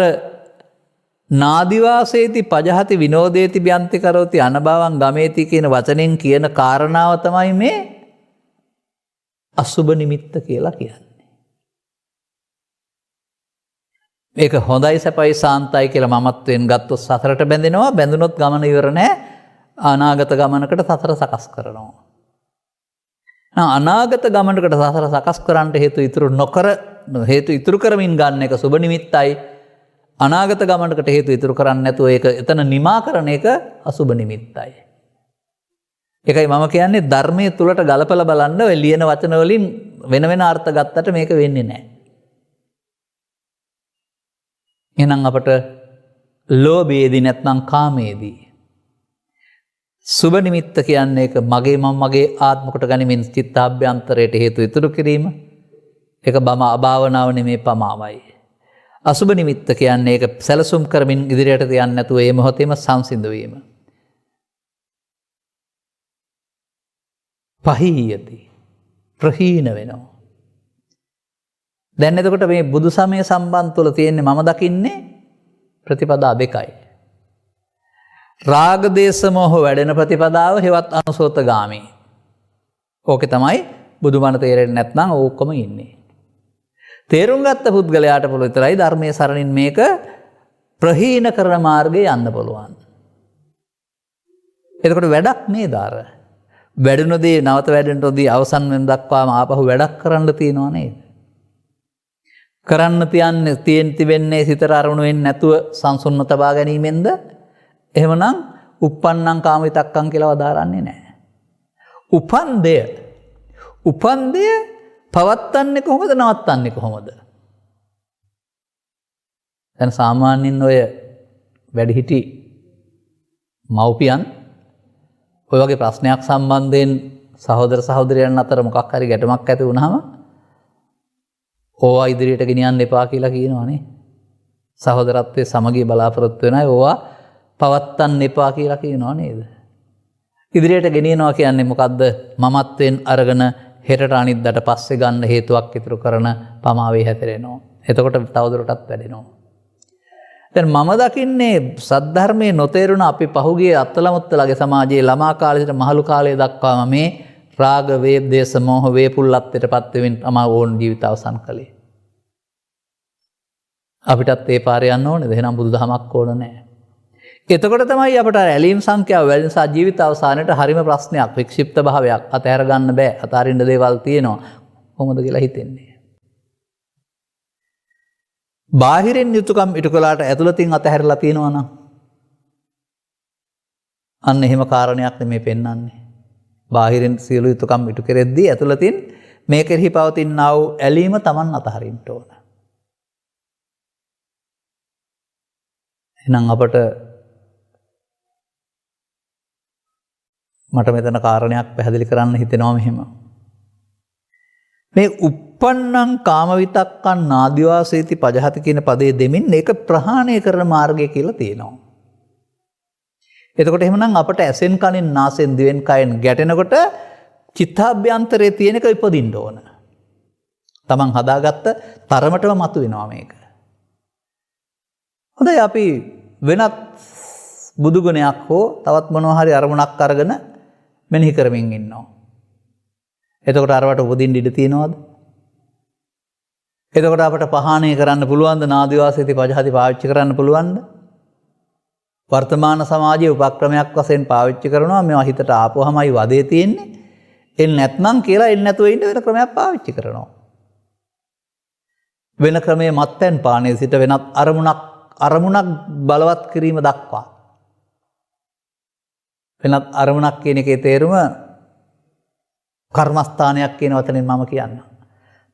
නාදිවාසේති පජහති විනෝදේති බ්‍යන්ති කරෝති අනභවං ගමේති කියන වචනෙන් කියන කාරණාව තමයි මේ අසුබ නිමිත්ත කියලා කියන්නේ. මේක හොඳයි සැපයි සාන්තයි කියලා මමත්වයෙන් ගත්තොත් සසරට බැඳෙනවා. බැඳුනොත් ගමන ඉවර නැහැ. අනාගත ගමනකට සසර සකස් කරනවා. අනාගත ගමනකට සසර සකස් කරන්නට හේතු ඉතුරු කරමින් ගන්න එක සුබ නිමිත්තයි. අනාගත ගමනකට හේතු ඉතුරු කරන්නේ නැතුව ඒක එතන නිමා කරන එක අසුබ නිමිත්තයි. ඒකයි මම කියන්නේ ධර්මයේ තුලට ගලපලා බලන්න ඔය ලියන වචන වලින් වෙන අර්ථ ගත්තට මේක වෙන්නේ නැහැ. එහෙනම් අපට ලෝභයේදී නැත්නම් කාමයේදී සුබ නිමිත්ත කියන්නේ ඒක මගේ ආත්ම කොට ගනිමින් චිත්තාභ්‍යන්තරයට හේතු ඉතුරු කිරීම. ඒක භාවනාව නෙමේ පමාවයි. අසුබ නිමිත්ත කියන්නේ ඒක සැලසුම් කරමින් ඉදිරියට යන්නේ නැතුව ඒ මොහොතේම සංසිඳ වීම. පහීයති ප්‍රහීන වෙනවා. දැන් එතකොට මේ බුදු සමය සම්බන්ධ තුල තියෙන්නේ මම දකින්නේ ප්‍රතිපදා දෙකයි. රාග දේශ මොහ වැඩෙන ප්‍රතිපදාව හෙවත් අනුසෝතගාමී. ඕකේ තමයි බුදුබණ තේරෙන්නේ නැත්නම් ඕකම ඉන්නේ. තේරුම් ගත්ත පුද්ගලයාට පුළුවන් විතරයි ධර්මයේ සරණින් මේක ප්‍රහීන කරන මාර්ගයේ යන්න පුළුවන්. එතකොට වැඩක් නේද අර? වැඩුණදී නැවත වැඩෙන්නදී අවසන් වෙන දක්වාම ආපහු වැඩක් කරන්න තියෙනවා නේද? කරන්න තිබෙන්නේ සිතට අරමුණු වෙන්නේ නැතුව සංසුන්ව තබා ගැනීමෙන්ද? එහෙමනම් uppannam කාම විතක්කං කියලා වදාරන්නේ නැහැ. උපන්දය පවත්තන්නේ කොහොමද නවත්තන්නේ කොහොමද? දැන් සාමාන්‍යයෙන් ඔය වැඩිහිටි මව්පියන් ඔය වගේ ප්‍රශ්නයක් සම්බන්ධයෙන් සහෝදර සහෝදරයන් අතර මොකක් හරි ගැටමක් ඇති වුණාම ඕවා ඉදිරියට ගෙනියන්න එපා කියලා කියනවානේ. සහෝදරත්වයේ සමගිය බලාපොරොත්තු වෙන අය ඕවා පවත්තන්න එපා කියලා කියනවා නේද? ඉදිරියට ගෙනියනවා කියන්නේ මොකද්ද? මමත්වෙන් අරගෙන හෙටට අනිද්දාට පස්සේ ගන්න හේතුවක් ඉතුරු කරන පමාවේ හැතරෙනවා. එතකොට තවදුරටත් වැඩෙනවා. දැන් මම දකින්නේ සද්ධර්මයේ නොතේරුණ අපි පහුගිය අත්තලමුත්තලගේ සමාජයේ ළමා කාලේ සිට මහලු කාලය දක්වාම මේ රාග වේග දේශ මොහ වේපුල්ලත්වයටපත් වෙමින් තමයි ඕන් ජීවිත අවසන් කළේ. අපිටත් ඒ පාරේ යන්න ඕනේද? එහෙනම් බුදුදහමක් ඕන නැහැ. එතකොට තමයි අපට ඇලීම් සංඛ්‍යාව වැඩි නිසා ජීවිත අවසානයේට හරිම ප්‍රශ්නයක් වික්ෂිප්ත භාවයක් අතහැර ගන්න බෑ. අතාරින්න දේවල් තියෙනවා. කොහොමද කියලා හිතෙන්නේ. බාහිරින් යුතුයකම් ඉටු කළාට ඇතුළතින් අතහැරලා තියෙනවා නම් අන්න එහෙම කාරණයක් නෙමෙයි පෙන්වන්නේ. බාහිරින් සියලු යුතුයකම් ඉටු කෙරෙද්දී ඇතුළතින් මේ කෙරෙහි පවතිනා වූ ඇලීම Taman අතහරින්න ඕන. එහෙනම් අපට මට මෙතන කාරණයක් පැහැදිලි කරන්න හිතෙනවා මෙහෙම. මේ uppannam කාම විතක්කං නාදිවාසේති පජහති කියන පදේ දෙමින් ඒක ප්‍රහාණය කරන මාර්ගය කියලා තියෙනවා. එතකොට එහෙමනම් අපට ඇසෙන් කනින් නාසෙන් දිවෙන් කයෙන් ගැටෙනකොට චිත්තාභ්‍යන්තරයේ තියෙන එක ඉපදින්න ඕන. Taman හදාගත්ත තරමටම මතුවෙනවා මේක. හොඳයි අපි වෙනත් බුදු ගුණයක් හෝ තවත් මොනවා හරි අරමුණක් අරගෙන මෙනෙහි කරමින් ඉන්නවා. එතකොට අරවට උපදින්න ඉඩ තියනවද? එතකොට අපට පහාණය කරන්න පුළුවන්ද? නාදිවාසීති පජහති පාවිච්චි කරන්න පුළුවන්ද? වර්තමාන සමාජයේ උපක්‍රමයක් වශයෙන් පාවිච්චි කරනවා. මේවා හිතට ආපුවමයි වදේ තියෙන්නේ. එන්නේ නැත්නම් කියලා එන්නේ නැතුව ඉන්න වෙන ක්‍රමයක් පාවිච්චි කරනවා. වෙන ක්‍රමයේ මත්පැන් පානයේ සිට වෙනත් අරමුණක් අරමුණක් බලවත් කිරීම දක්වා. වෙනත් අරමුණක් කියන එකේ තේරුම කර්මස්ථානයක් කියන වචනෙන් මම කියන්න.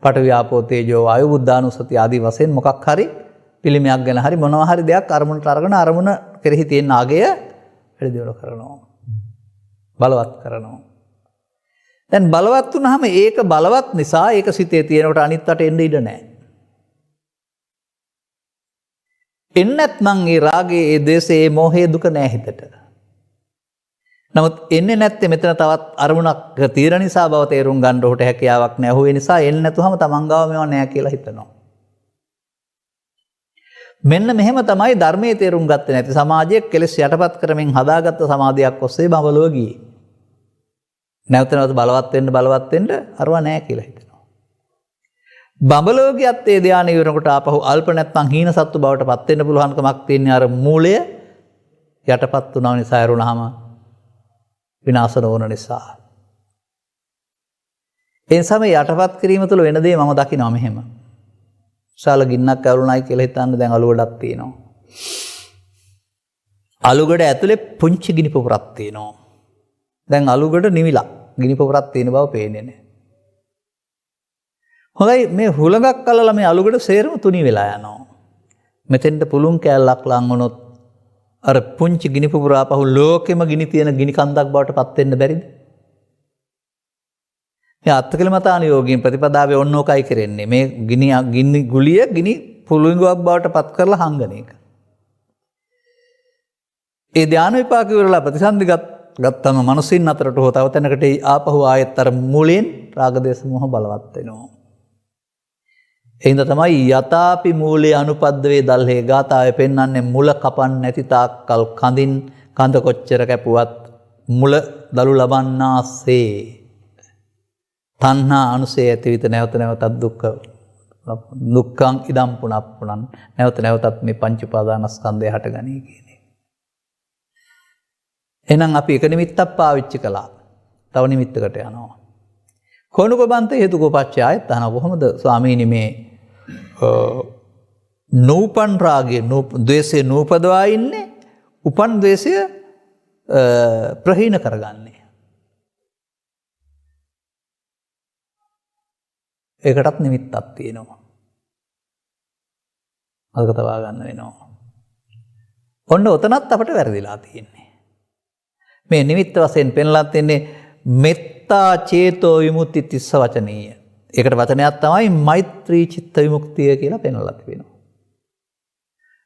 පඨවි ආපෝ තේජෝ වායු බුද්ධානුස්සති ආදී වශයෙන් මොකක් හරි පිළිමයක් ගැන හරි මොනවා හරි දෙයක් අරමුණට අරගෙන අරමුණ කෙරෙහි තියෙන ආගය වැඩි දියුණු කරනවා. බලවත් කරනවා. දැන් බලවත් වුණාම ඒක බලවත් නිසා ඒක සිතේ තියෙනකොට අනිත් අට එන්න ඉඩ නැහැ. එන්නේ නැත්නම් ඒ රාගයේ, ඒ ද්වේෂයේ, ඒ මෝහයේ දුක නැහැ හිතට. නමුත් එන්නේ නැත්තේ මෙතන තවත් අරමුණක් తీර නිසා බව තේරුම් ගන්න උට හැකියාවක් නැහැ. ඒ නිසා එන්නේ නැතුවම තමන් ගාව මේවා නැහැ කියලා හිතනවා. මෙන්න මෙහෙම තමයි ධර්මයේ තේරුම් ගත්තේ නැති සමාජයේ කෙලෙස් යටපත් කරමින් හදාගත්ත සමාධියක් ඔස්සේ බබලුව ගියේ. නැවත නැවත බලවත් වෙන්න අරව නැහැ කියලා හිතනවා. බබලුව ගියත් ඒ ධානය ඉවරනකොට ආපහු අල්ප නැත්නම් හීන සත්තු බවට පත් වෙන්න පුළුවන්කමක් තියෙන අර මූලය යටපත් වුණා නිසා ඇරුණාම විනාශ නොවන නිසා. ඒ නිසා මේ යටපත් කිරීම තුළ වෙන දේ මම දකිනවා මෙහෙම. විශාල ගින්නක් ඇවුරුණයි කියලා හිතන්න දැන් අලුගඩක් තියෙනවා. අලුගඩ ඇතුලේ පුංචි ගිනි පොපරක් තියෙනවා. දැන් අලුගඩ නිවිලා ගිනි පොපරක් තියෙන බව පේන්නේ නැහැ. හොඳයි මේ හුලඟක් අල්ලලා මේ අලුගඩ සේරම තුනි වෙලා යනවා. මෙතෙන්ට පුළුන් කෑල්ලක් ලං වුණොත් අර පුංචි ගිනි පුපුර ආපහු ලෝකෙම ගිනි තියෙන ගිනි කන්දක් බවට පත් වෙන්න බැරිද? මේ අත්කලමතානුයෝගීන් ප්‍රතිපදාවේ ඔන්න ඕකයි කරන්නේ. මේ ගිනි ගුලිය ගිනි පුළුංගුවක් බවට පත් කරලා හංගන එක. ඒ ධානය විපාක ඉවරලා ප්‍රතිසන්දි ගත්තම මනුස්සින් අතරට හෝ තව තැනකට ආපහු ආයෙත් අර මූලයෙන් රාග දේශ මොහ බලවත් වෙනවා. එහින්ද තමයි යතාපි මූලයේ අනුපද්දවේ දල්හේ ගාථාවේ පෙන්වන්නේ මුල කපන්න නැති තාක්කල් කඳ කොච්චර කැපුවත් මුල දලු ලබන්නාසේ තණ්හා අනුසය ඇති විට නැවත නැවතත් දුක්ඛං ඉදම් පුනප්පුනං නැවත නැවතත් මේ පංච උපාදානස්කන්ධය හටගනී කියන්නේ. එහෙනම් අපි එක නිමිත්තක් පාවිච්චි කළා. තව නිමිත්තකට යනවා. කොණුකබන්තේ හේතුකෝපච්චයත් අහන කොහොමද ස්වාමීනි මේ නූපන් රාගයේ ද්වේෂය නූපදවා ඉන්නේ උපන් ද්වේෂය ප්‍රහීන කරගන්නේ. ඒකටත් නිමිත්තක් තියෙනවා. අදක තබා ගන්න වෙනවා. ඔන්න ඔතනත් අපට වැරදිලා තියෙන්නේ. මේ නිමිත්ත වශයෙන් පෙන්ලා තින්නේ මෙත්තා චේතෝ විමුක්ති තිස්ස වචනීය. ඒකට වචනයක් තමයි මෛත්‍රී චිත්ත විමුක්තිය කියලා පෙන්වලා තිබෙනවා.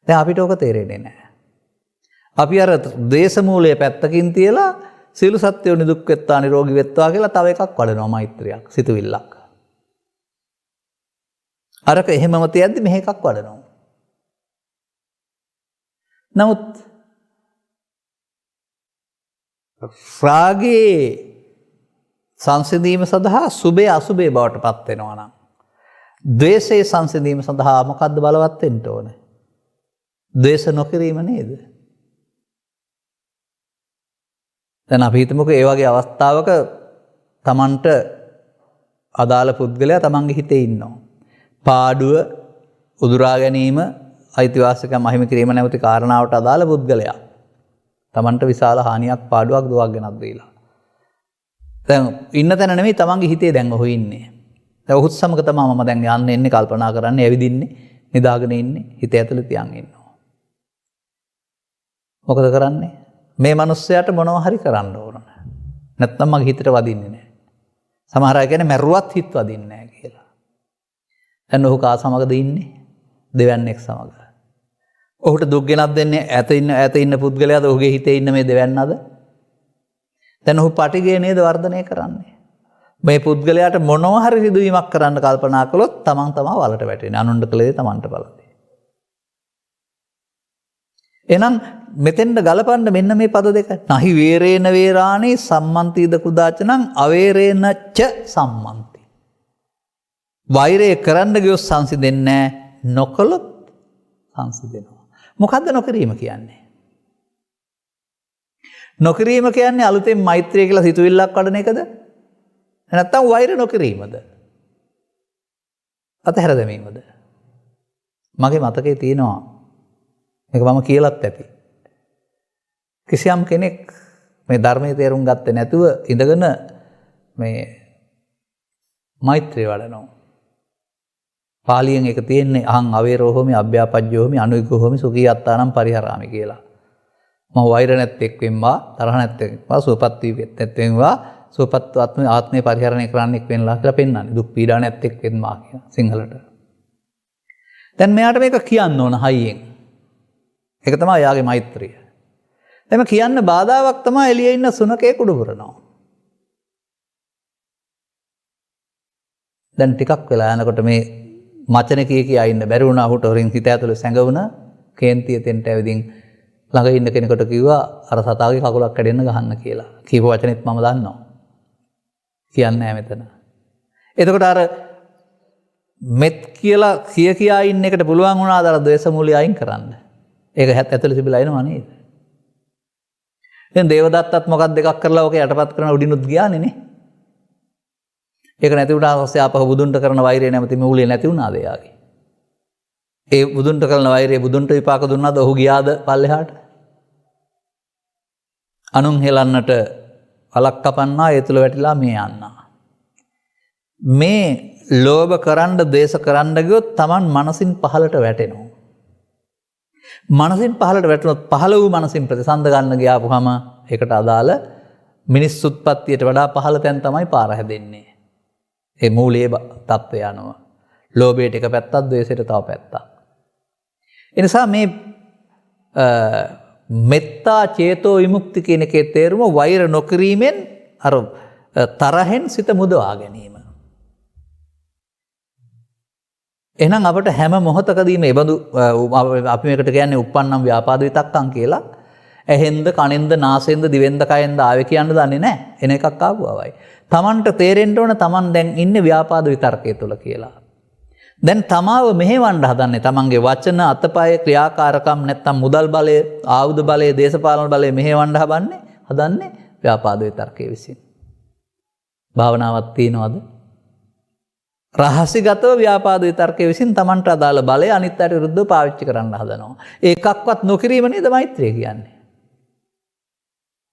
දැන් අපිට ඕක තේරෙන්නේ නැහැ. අපි අර ද්වේෂ මූලයේ පැත්තකින් තියලා සියලු සත්ත්වෝ නිදුක් වෙත්වා නිරෝගී වෙත්වා කියලා තව එකක් වඩනවා මෛත්‍රියක් සිතුවිල්ලක්. අරක එහෙමම තියද්දි මෙහෙ එකක් වඩනවා. නමුත් රාගයේ සංසිඳීම සඳහා සුභේ අසුභේ බවට පත් වෙනවා නම් ද්වේෂයේ සංසිඳීම සඳහා මොකද්ද බලවත් වෙන්න ඕනේ? ද්වේෂ නොකිරීම නේද? දැන් අපි හිතමුකෝ ඒ වගේ අවස්ථාවක Tamanට අදාළ පුද්ගලයා Tamanගේ හිතේ ඉන්නවා. පාඩුව උදුරා ගැනීම අයිතිවාසිකම් අහිමි කිරීම නැවති කාරණාවට අදාළ පුද්ගලයා Tamanට විශාල හානියක් පාඩුවක් දුවක් ගෙනත් දීලා. දැන් ඉන්න තැන නෙමෙයි Tamanගේ හිතේ දැන් ඔහු ඉන්නේ. දැන් ඔහුත් සමග තමයි මම දැන් යන්නේ එන්නේ කල්පනා කරන්නේ ඇවිදින්නේ නිදාගෙන ඉන්නේ හිත ඇතුලේ තියන් ඉන්නවා. මොකද කරන්නේ? මේ මිනිස්සයාට මොනවා හරි කරන්න ඕන. නැත්නම් මගේ හිතට වදින්නේ නැහැ. සමහර අය කියන්නේ මැරුවත් හිත වදින්නේ නැහැ කියලා. දැන් ඔහු කා සමගද ඉන්නේ? දෙවන්නේක් සමග. ඔහුට දුක් ගෙනත් දෙන්නේ ඈත ඉන්න පුද්ගලයාද ඔහුගේ හිතේ ඉන්න මේ දෙවන්නද? දැන් ඔහු පටිගය නේද වර්ධනය කරන්නේ. මේ පුද්ගලයාට මොනවා හරි සිදුවීමක් කරන්න කල්පනා කළොත් තමන් තමා වලට වැටෙන්නේ. අනුන්ට කළේ තමන්ට බලන්නේ. එහෙනම් මෙතෙන්ද ගලපන්න මෙන්න මේ පද දෙක. නහි වේරේන වේරාණි සම්මන්තිද කුදාචනං අවේරේන ච සම්මන්ති. වෛරය කරන්න ගියොත් සංසිඳෙන්නේ නැහැ. නොකළොත් සංසිඳෙනවා. මොකද්ද නොකිරීම කියන්නේ? නොකිරීම කියන්නේ අලුතෙන් මෛත්‍රිය කියලා සිතුවිල්ලක් වඩන එකද? නැත්නම් වෛර නොකිරීමද? අතහැර දැමීමද? මගේ මතකයේ තියෙනවා මේක මම කියලත් ඇති. කිසියම් කෙනෙක් මේ ධර්මයේ තේරුම් ගත්තේ නැතුව ඉඳගෙන මේ මෛත්‍රිය වඩනවා. පාලියෙන් එක තියෙන්නේ අහං අවේරෝ හෝමි අභ්‍යාපජ්ජෝ හෝමි අනුයිකෝ හෝමි සුඛී අත්තානම් පරිහරාමි කියලා. මම වෛර නැත්තෙක් වෙම්වා තරහ නැත්තෙක් වෙම්වා සුවපත් වී වෙත්වා සුවපත් ආත්මේ පරිහරණය කරන්නෙක් වෙන්නලා කියලා පෙන්වන්නේ. දුක් පීඩා නැත්තෙක් වෙන්වා කියන සිංහලට. දැන් මෙයාට මේක කියන්න ඕන හයියෙන්. ඒක තමයි යාගේ මෛත්‍රිය. දැන් කියන්න බාධාවක් තමයි එළියේ ඉන්න සුනකේ කුඩු පුරනවා. දැන් ටිකක් වෙලා යනකොට මේ මචන කියා ඉන්න බැරි වුණා හුට හොරින් හිත ඇතුලේ සැඟවුණා කේන්තිය තෙන්ට ඇවිදින් ළඟ ඉන්න කෙනෙකුට කිව්වා අර සතාගේ කකුලක් කැඩෙන්න ගහන්න කියලා. කීප වචනෙත් මම දන්නවා. කියන්නේ නැහැ මෙතන. එතකොට අර මෙත් කියලා කියා ඉන්න එකට පුළුවන් වුණාද අර ද්වේෂ මූලය අයින් කරන්න. ඒක ඇතුලේ තිබිලා එනවා නේද? දැන් දේවදත්තත් මොකක් දෙකක් කරලා ඔක යටපත් කරන උඩිනුත් ගියානේ නේ. ඒක නැති වුණාට පස්සේ ආපහු බුදුන්ට කරන වෛරය නැමැති මූලය නැති වුණාද එයාගේ? ඒ බුදුන්ට කරන වෛරය බුදුන්ට විපාක දුන්නාද? ඔහු ගියාද පල්ලෙහාට? අනුන් හෙලන්නට වලක් කපන්නා ඒ තුල වැටිලා මේ යන්නා. මේ ලෝභ කරන්න, ද්වේෂ කරන්න ගියොත් Taman මනසින් පහලට වැටෙනවා. මනසින් පහලට වැටුනොත් පහළ වූ මනසින් ප්‍රතිසන්ද ගන්න ගියාපුවම ඒකට අදාළ මිනිස් උත්පත්තියට වඩා පහළ තැන් තමයි පාර හැදෙන්නේ. ඒ මූලයේ තත්ත්වය යනවා. ලෝභයට එක පැත්තක්, ද්වේෂයට තව පැත්තක්. ඒ නිසා මේ මෙත්තා චේතෝ විමුක්ති කියන එකේ තේරුම වෛර නොකිරීමෙන් අර තරහෙන් සිත මුදවා ගැනීම. එහෙනම් අපට හැම මොහොතකදීම මේ බඳු අපි මේකට කියන්නේ uppannam ව්‍යාපාද විතක්කම් කියලා. ඇහෙන්ද, කනෙන්ද, නාසයෙන්ද, දිවෙන්ද, කයෙන්ද ආවේ කියන්න දන්නේ නැහැ. එන එකක් ආවුවවයි. Tamanට තේරෙන්න ඕන Taman දැන් ඉන්නේ ව්‍යාපාද විතර්කයේ තුල කියලා. දැන් තමාව මෙහෙවන්න හදන්නේ තමන්ගේ වචන අතපය ක්‍රියාකාරකම් නැත්තම් මුදල් බලය ආයුධ බලය දේශපාලන බලය මෙහෙවන්න හදන්නේ ව්‍යාපාද විතර්කයේ විසින්. භාවනාවක් තියනවද? රහසිගතව ව්‍යාපාද විතර්කයේ විසින් තමන්ට අදාළ බලය අනිත් අයට විරුද්ධව පාවිච්චි කරන්න හදනවා. ඒකක්වත් නොකිරීම නේද මෛත්‍රිය කියන්නේ.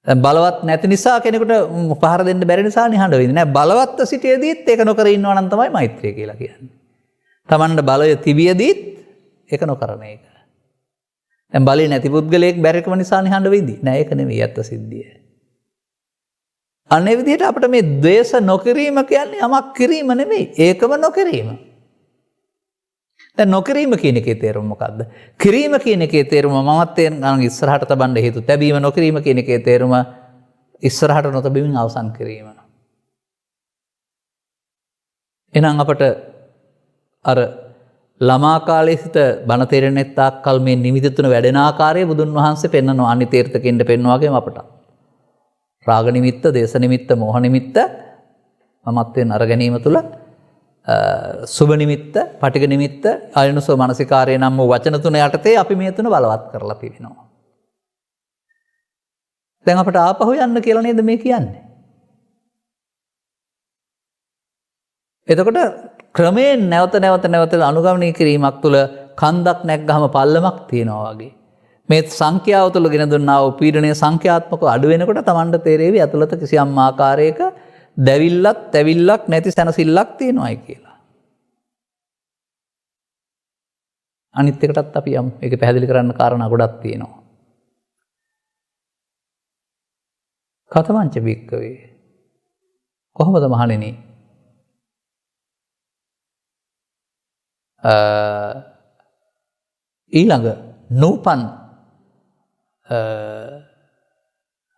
දැන් බලවත් නැති නිසා කෙනෙකුට පහර දෙන්න බැරි නිසා නිහඬ වෙන්නේ නැහැ. බලවත්ව සිටියේදීත් ඒක නොකර ඉන්නවා නම් තමයි මෛත්‍රිය කියලා කියන්නේ. තමන්ට බලය තිබියදීත් ඒක නොකරන එක. දැන් බලය නැති පුද්ගලයෙක් බැරිකම නිසා නිහඬ වෙයිද? නෑ ඒක නෙමෙයි ඇත්ත සිද්ධිය. අනේ විදිහට අපිට මේ ද්වේෂ නොකිරීම කියන්නේ යමක් කිරීම නෙමෙයි. ඒකම නොකිරීම. දැන් නොකිරීම කියන එකේ තේරුම මොකද්ද? කිරීම කියන එකේ තේරුම මමත්වයෙන් ගන්න ඉස්සරහට තබන්න හේතු තැබීම නොකිරීම කියන එකේ තේරුම ඉස්සරහට නොතබීමින් අවසන් කිරීම. එහෙනම් අපට අර ළමා කාලයේ සිට බණ තේරෙන්නේ තාක්කල් මේ නිමිති තුන වැඩෙන ආකාරය බුදුන් වහන්සේ පෙන්වනවා අනිතීර්ථකින්ද පෙන්වවාගේම අපට. රාග නිමිත්ත, දේශ නිමිත්ත, මෝහ නිමිත්ත මමත්වයෙන් අර ගැනීම තුළ සුභ නිමිත්ත, පටිඝ නිමිත්ත, අයනුසෝ මානසිකාරය නම් වූ වචන තුන යටතේ අපි මේ තුන බලවත් කරලා තිබෙනවා. දැන් අපට ආපහු යන්න කියලා නේද මේ කියන්නේ? එතකොට ක්‍රමයෙන් නැවත අනුගමනය කිරීමක් තුළ කන්දක් නැග්ගහම පල්ලමක් තියෙනවා වගේ. මේ සංඛ්‍යාව තුළ ගෙන දුන්නා වූ පීඩනය සංඛ්‍යාත්මකව අඩු වෙනකොට Tamanට තේරෙවි ඇතුළත කිසියම් ආකාරයක දැවිල්ලක්, තැවිල්ලක් නැති සැනසෙල්ලක් තියෙනවායි කියලා. අනිත් එකටත් අපි යමු. ඒක පැහැදිලි කරන්න කාරණා ගොඩක් තියෙනවා. කතමංච බික්කවේ. කොහොමද මහණෙනි? ඊළඟ නූපන්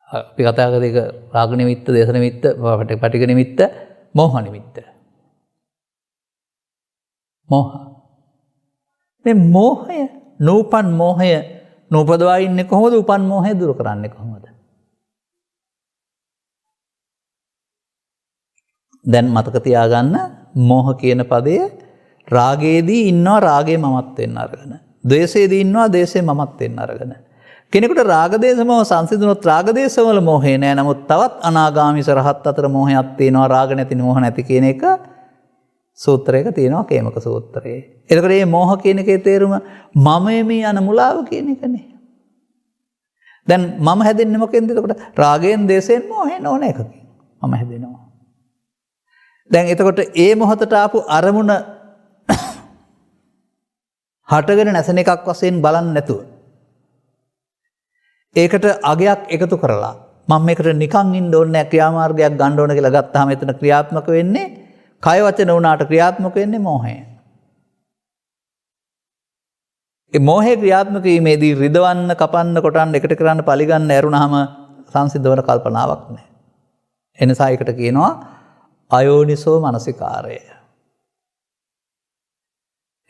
අපි කතා කරේ ඒක රාග නිමිත්ත, දේශ නිමිත්ත, පටිඝ නිමිත්ත, මෝහ නිමිත්ත. මෝහ. මේ මෝහය, නූපන් මෝහය නූපදවා ඉන්නේ කොහොමද? උපන් මෝහය දුරු කරන්නේ කොහොමද? දැන් මතක තියාගන්න මෝහ කියන පදය රාගයේදී ඉන්නවා රාගයේ මමත් වෙන්න අරගෙන. ද්වේෂයේදී ඉන්නවා ද්වේෂයේ මමත් වෙන්න අරගෙන. කෙනෙකුට රාග දේශමව සංසිඳුනොත් රාග දේශවල මෝහය නෑ. නමුත් තවත් අනාගාමී සරහත් අතර මෝහයක් තියෙනවා. රාග නැති මෝහ නැති කියන එක සූත්‍රයක තියෙනවා කේමක සූත්‍රයේ. එතකොට මේ මෝහ කියන එකේ තේරුම මම මේ යන මුලාව කියන එකනේ. දැන් මම හැදෙන්නේ මොකෙන්ද? එතකොට රාගයෙන්, දේශයෙන්, මෝහයෙන් ඕන එකකින් මම හැදෙනවා. දැන් එතකොට ඒ මොහොතට ආපු අරමුණ හටගෙන නැසෙන එකක් වශයෙන් බලන්නේ නැතුව ඒකට අගයක් එකතු කරලා මම මේකට නිකන් ඉන්න ඕනේ නැහැ ක්‍රියාමාර්ගයක් ගන්න ඕන කියලා ගත්තාම එතන ක්‍රියාත්මක වෙන්නේ කය වචන වුණාට ක්‍රියාත්මක වෙන්නේ මෝහය. ඒ මෝහේ ක්‍රියාත්මක වීමේදී රිදවන්න, කපන්න, කොටන්න, එකට කරන්න, පරිගන්න ඇරුණාම සංසිද්ධවන කල්පනාවක් නැහැ. එනිසා ඒකට කියනවා අයෝනිසෝ මනසිකාරය.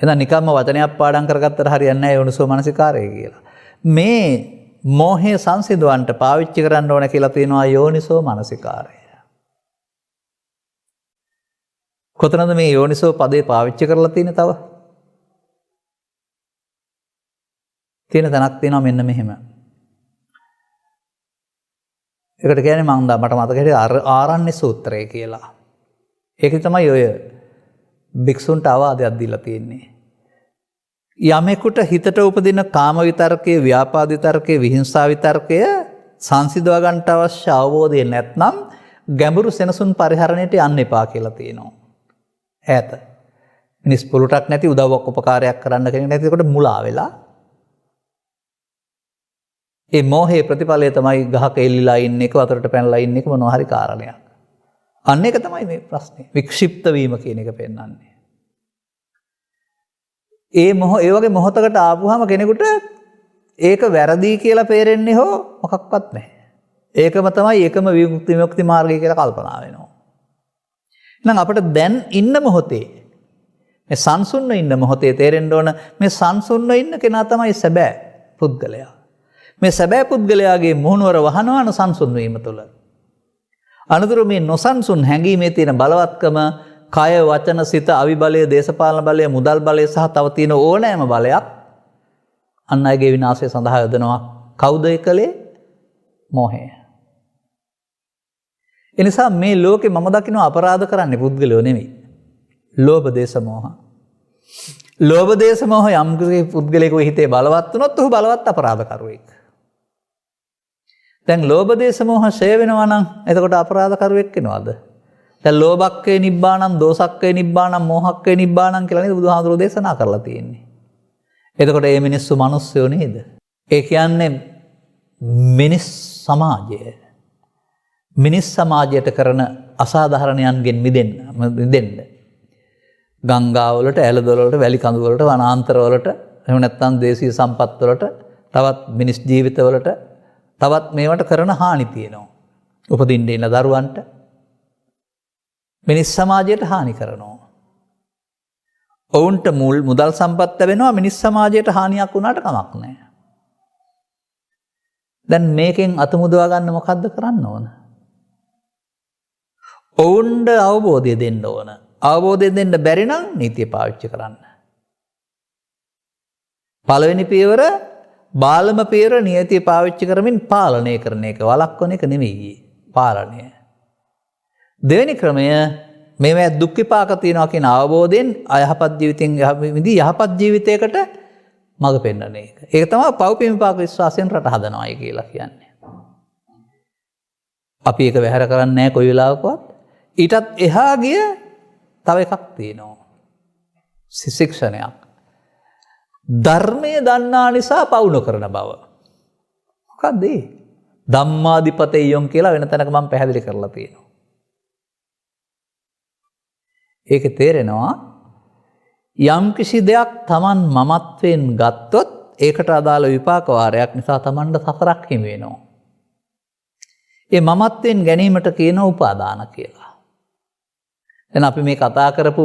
එහෙනම් නිකම්ම වචනයක් පාඩම් කරගත්තට හරියන්නේ නැහැ යෝනිසෝ මනසිකාරය කියලා. මේ මෝහය සංසිඳවන්නට පාවිච්චි කරන්න ඕන කියලා තියෙනවා යෝනිසෝ මනසිකාරය. කොතනද මේ යෝනිසෝ පදේ පාවිච්චි කරලා තියෙන්නේ තව? තියෙන තැනක් තියෙනවා මෙන්න මෙහෙම. ඒකට කියන්නේ මට මතක හිටියේ ආරණ්‍ය සූත්‍රය කියලා. ඒකේ තමයි ඔය භික්ෂුන්ට අවවාදයක් දීලා තියෙන්නේ. යමෙකුට හිතට උපදින කාම විතර්කයේ, ව්‍යාපාද විතර්කයේ, විහිංසා විතර්කය සංසිඳව ගන්නට අවශ්‍ය අවබෝධය නැත්නම් ගැඹුරු සෙනසුන් පරිහරණයට යන්න එපා කියලා තියෙනවා. ඈත. මිනිස් පුරුටක් නැති උදව්වක් උපකාරයක් කරන්න කෙනෙක් නැති කොට මුලා වෙලා ඒ මෝහයේ ප්‍රතිඵලය තමයි ගහක එල්ලිලා ඉන්න එක, වතුරට පැනලා ඉන්න එක මොනවා හරි කාරණයක්. අන්න ඒක තමයි මේ ප්‍රශ්නේ. වික්ෂිප්ත වීම කියන එක පෙන්වන්නේ. ඒ වගේ මොහොතකට ආපුවාම කෙනෙකුට ඒක වැරදි කියලා පේරෙන්නේ හෝ මොකක්වත් නැහැ. ඒකම තමයි එකම විමුක්ති මාර්ගය කියලා කල්පනා වෙනවා. එහෙනම් අපිට දැන් ඉන්න මොහොතේ මේ සංසුන්ව ඉන්න මොහොතේ තේරෙන්න ඕන මේ සංසුන්ව ඉන්න කෙනා තමයි සැබෑ පුද්ගලයා. මේ සැබෑ පුද්ගලයාගේ මුහුණුවර වහනවන සංසුන් වීම තුළ. අනතුරු මේ නොසන්සුන් හැඟීමේ තියෙන බලවත්කම කය, වචන, සිත, අවිබලය, දේශපාලන බලය, මුදල් බලය සහ තව තියෙන ඕනෑම බලයක් අන් අයගේ විනාශය සඳහා යොදනවා. කවුද ඒ කලේ? මෝහය. එනිසා මේ ලෝකේ මම දකින්න අපරාධ කරන්නේ පුද්ගලයෝ නෙමෙයි. ලෝභ, දේශ, මෝහ. ලෝභ, දේශ, මෝහ යම් පුද්ගලයෙකුගේ හිතේ බලවත් වුණොත් ඔහු බලවත් අපරාධකරුවෙක්. දැන් ලෝභ, දේශ, මෝහ ෂය වෙනවා නම් එතකොට අපරාධකරුවෙක් වෙනවද? දැන් ලෝභක්කේ නිබ්බාණං, දෝසක්කේ නිබ්බාණං, මෝහක්කේ නිබ්බාණං කියලා නේද බුදුහාමුදුරුවෝ දේශනා කරලා තියෙන්නේ. එතකොට මේ මිනිස්සු මිනිස්සුයෝ නේද? ඒ කියන්නේ මිනිස් සමාජය. මිනිස් සමාජයට කරන අසාධාරණයන්ගෙන් මිදෙන්න. ගංගාවලට, ඇලදොලවලට, වැලි කඳුවලට, වනාන්තරවලට, එහෙම නැත්නම් දේශීය සම්පත්වලට, තවත් මිනිස් ජීවිතවලට, තවත් මේවට කරන හානි තියෙනවා. උපදින්න ඉන්න දරුවන්ට මිනිස් සමාජයට හානි කරනවා. ඔවුන්ට මුදල් සම්පත් ලැබෙනවා, මිනිස් සමාජයට හානියක් වුණාට කමක් නැහැ. දැන් මේකෙන් අත මුදවා ගන්න මොකද්ද කරන්න ඕන? ඔවුන්ට අවබෝධය දෙන්න ඕන. අවබෝධය දෙන්න බැරි නම් නීතිය පාවිච්චි කරන්න. පළවෙනි පියවර බාලම පියවර නීතිය පාවිච්චි කරමින් පාලනය කරන එක, වළක්වන එක නෙවෙයි පාලනය. දෙවෙනි ක්‍රමය මේවා දුක් විපාක තියනවා කියන අවබෝධයෙන් අයහපත් ජීවිතෙන් යහපත් ජීවිතයකට මඟ පෙන්වන එක. ඒක තමයි පෞපින් විපාක විශ්වාසයෙන් රට හදනවායි කියලා කියන්නේ. අපි ඒක වැහැර කරන්නේ නැහැ කොයි වෙලාවකවත්. ඊටත් එහා ගිය තව එකක් තියෙනවා. ශික්ෂණයක්. ධර්මයේ දන්නා නිසා පවු නොකරන බව. මොකක්ද ඒ? ධම්මාදිපතෙය්‍යොන් කියලා වෙන තැනක මම පැහැදිලි කරලා තියෙනවා. ඒකේ තේරෙනවා යම් කිසි දෙයක් Taman මමත්වයෙන් ගත්තොත් ඒකට අදාළ විපාක වාරයක් නිසා Tamanට සසරක් හිමි වෙනවා. ඒ මමත්වයෙන් ගැනීමට කියන උපාදාන කියලා. දැන් අපි මේ කතා කරපු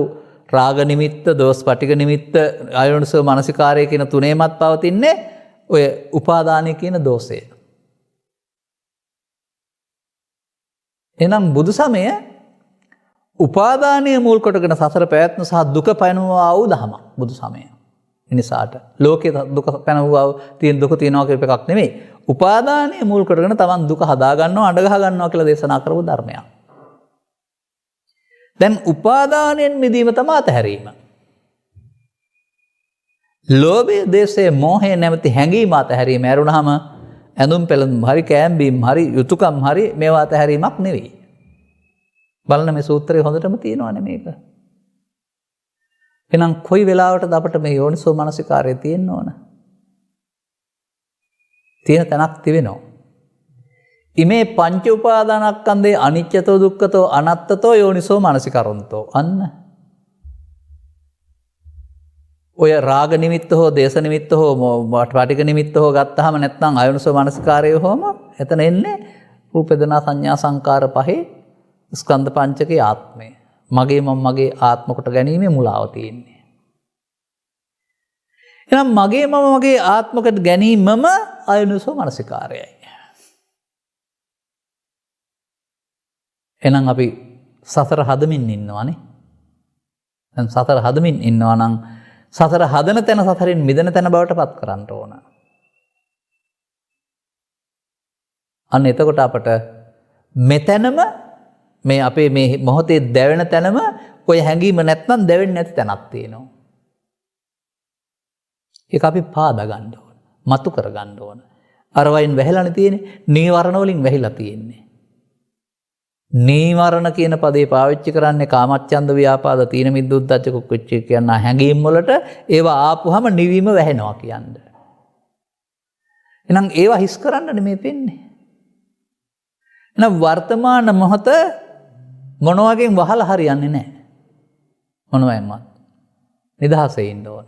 රාග නිමිත්ත, දෝෂ පටිඝ නිමිත්ත, අයෝනිසෝ මනසිකාරය කියන තුනේමත් පවතින්නේ ඔය උපාදානය කියන දෝෂය. එහෙනම් බුදු සමය උපාදානය මුල් කොටගෙන සසර පැවැත්ම සහ දුක පැනුවා වූ දහමක් බුදු සමය. එනිසාට ලෝකේ දුක පැනුවා තියෙන දුක තියනවා කියප එකක් නෙමෙයි. උපාදානය මුල් කොටගෙන තමන් දුක හදා ගන්නවා, අඬ ගහ ගන්නවා කියලා දේශනා කරපු ධර්මයක්. දැන් උපාදානයෙන් මිදීම තමයි අතහැරීම. ලෝභය, දේශය, මෝහය නැමැති හැඟීම අතහැරීම ඇරුණාම ඇඳුම් පැළඳුම් හරි කෑම්බීම් හරි යුතුයකම් හරි මේවා අතහැරීමක් නෙවෙයි. බලන්න මේ සූත්‍රයේ හොඳටම තියෙනවානේ මේක. එහෙනම් කොයි වෙලාවටද අපිට මේ යෝනිසෝ මනසිකාරය තියෙන්න ඕන? තියෙන තැනක් තිබෙනවා. ඉමේ පංච උපාදානස්කන්ධේ අනිච්චතෝ දුක්ඛතෝ අනාත්තතෝ යෝනිසෝ මනසිකරොන්තෝ. අන්න ඔය රාග නිමිත්ත හෝ දේශ නිමිත්ත හෝ පාටික නිමිත්ත හෝ ගත්තාම නැත්නම් අයෝනිසෝ මනසිකාරය හොම එතන එන්නේ රූප වේදනා සංඥා සංකාර පහේ ස්කන්ධ පංචකයේ ආත්මය. මගේ මම මගේ ආත්ම කොට ගැනීමේ මුලාව තියෙන්නේ. එහෙනම් මගේ මම මගේ ආත්ම කොට ගැනීමම අයෝනිසෝ මනසිකාරයයි. එහෙනම් අපි සතර හදමින් ඉන්නවානේ. දැන් සතර හදමින් ඉන්නවා නම් සතර හදන තැන සතරින් මිදෙන තැන බවට පත් කරන්න ඕන. අන්න එතකොට අපට මෙතැනම මේ අපේ මේ මොහොතේ දැවෙන තැනම ඔය හැඟීම නැත්නම් දැවෙන්නේ නැති තැනක් තියෙනවා. ඒක අපි පාදා ගන්න ඕන. මතු කර ගන්න ඕන. අර වයින් වැහිලානේ තියෙන්නේ. නීවරණ වලින් වැහිලා තියෙන්නේ. නීවරණ කියන පදේ පාවිච්චි කරන්නේ කාමච්ඡන්ද ව්‍යාපාද තීන මිද්දුද්දච්ච කුක්කුච්ච කියන හැඟීම් වලට ඒවා ආපුහම නිවීම වැහෙනවා කියන්නේ. එහෙනම් ඒවා හිස් කරන්න නෙමෙයි වෙන්නේ. එහෙනම් වර්තමාන මොහොත මොනවාගෙන් වහලා හරියන්නේ නැහැ. මොනවයින්වත්. නිදහසේ ඉන්න ඕන.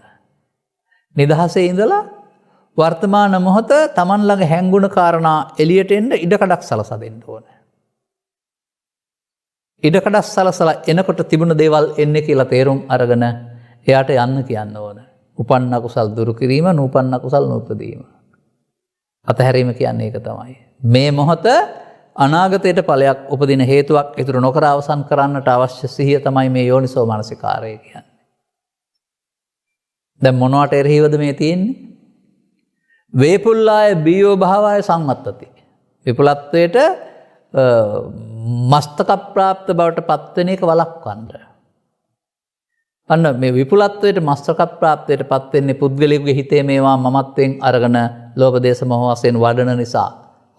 නිදහසේ ඉඳලා වර්තමාන මොහොත Taman ළඟ හැංගුණ කාරණා එළියට එන්න ඉඩකඩක් සලසා දෙන්න ඕන. ඉඩකඩක් සලසලා එනකොට තිබුණ දේවල් එන්නේ කියලා තේරුම් අරගෙන එයාට යන්න කියන්න ඕන. උපන්න කුසල් දුරු කිරීම, නූපන්න කුසල් නූපදීම. අතහැරීම කියන්නේ ඒක තමයි. මේ මොහොත අනාගතයට ඵලයක් උපදින හේතුවක් ඉතුරු නොකර අවසන් කරන්නට අවශ්‍ය සිහිය තමයි මේ යෝනිසෝ මනසිකාරය කියන්නේ. දැන් මොනවට එරෙහිවද මේ තියෙන්නේ? වේපුල්ලාය බියෝ භාවය සංවත්තති. විපුලත්වයට මස්තක ප්‍රාප්ත බවට පත්වෙන එක වළක්වන්න. අන්න මේ විපුලත්වයට මස්තක ප්‍රාප්තයට පත් වෙන්නේ පුද්ගලයෙකුගේ හිතේ මේවා මමත්වෙන් අරගෙන ලෝභ දේශ මොහ වශයෙන් වඩන නිසා.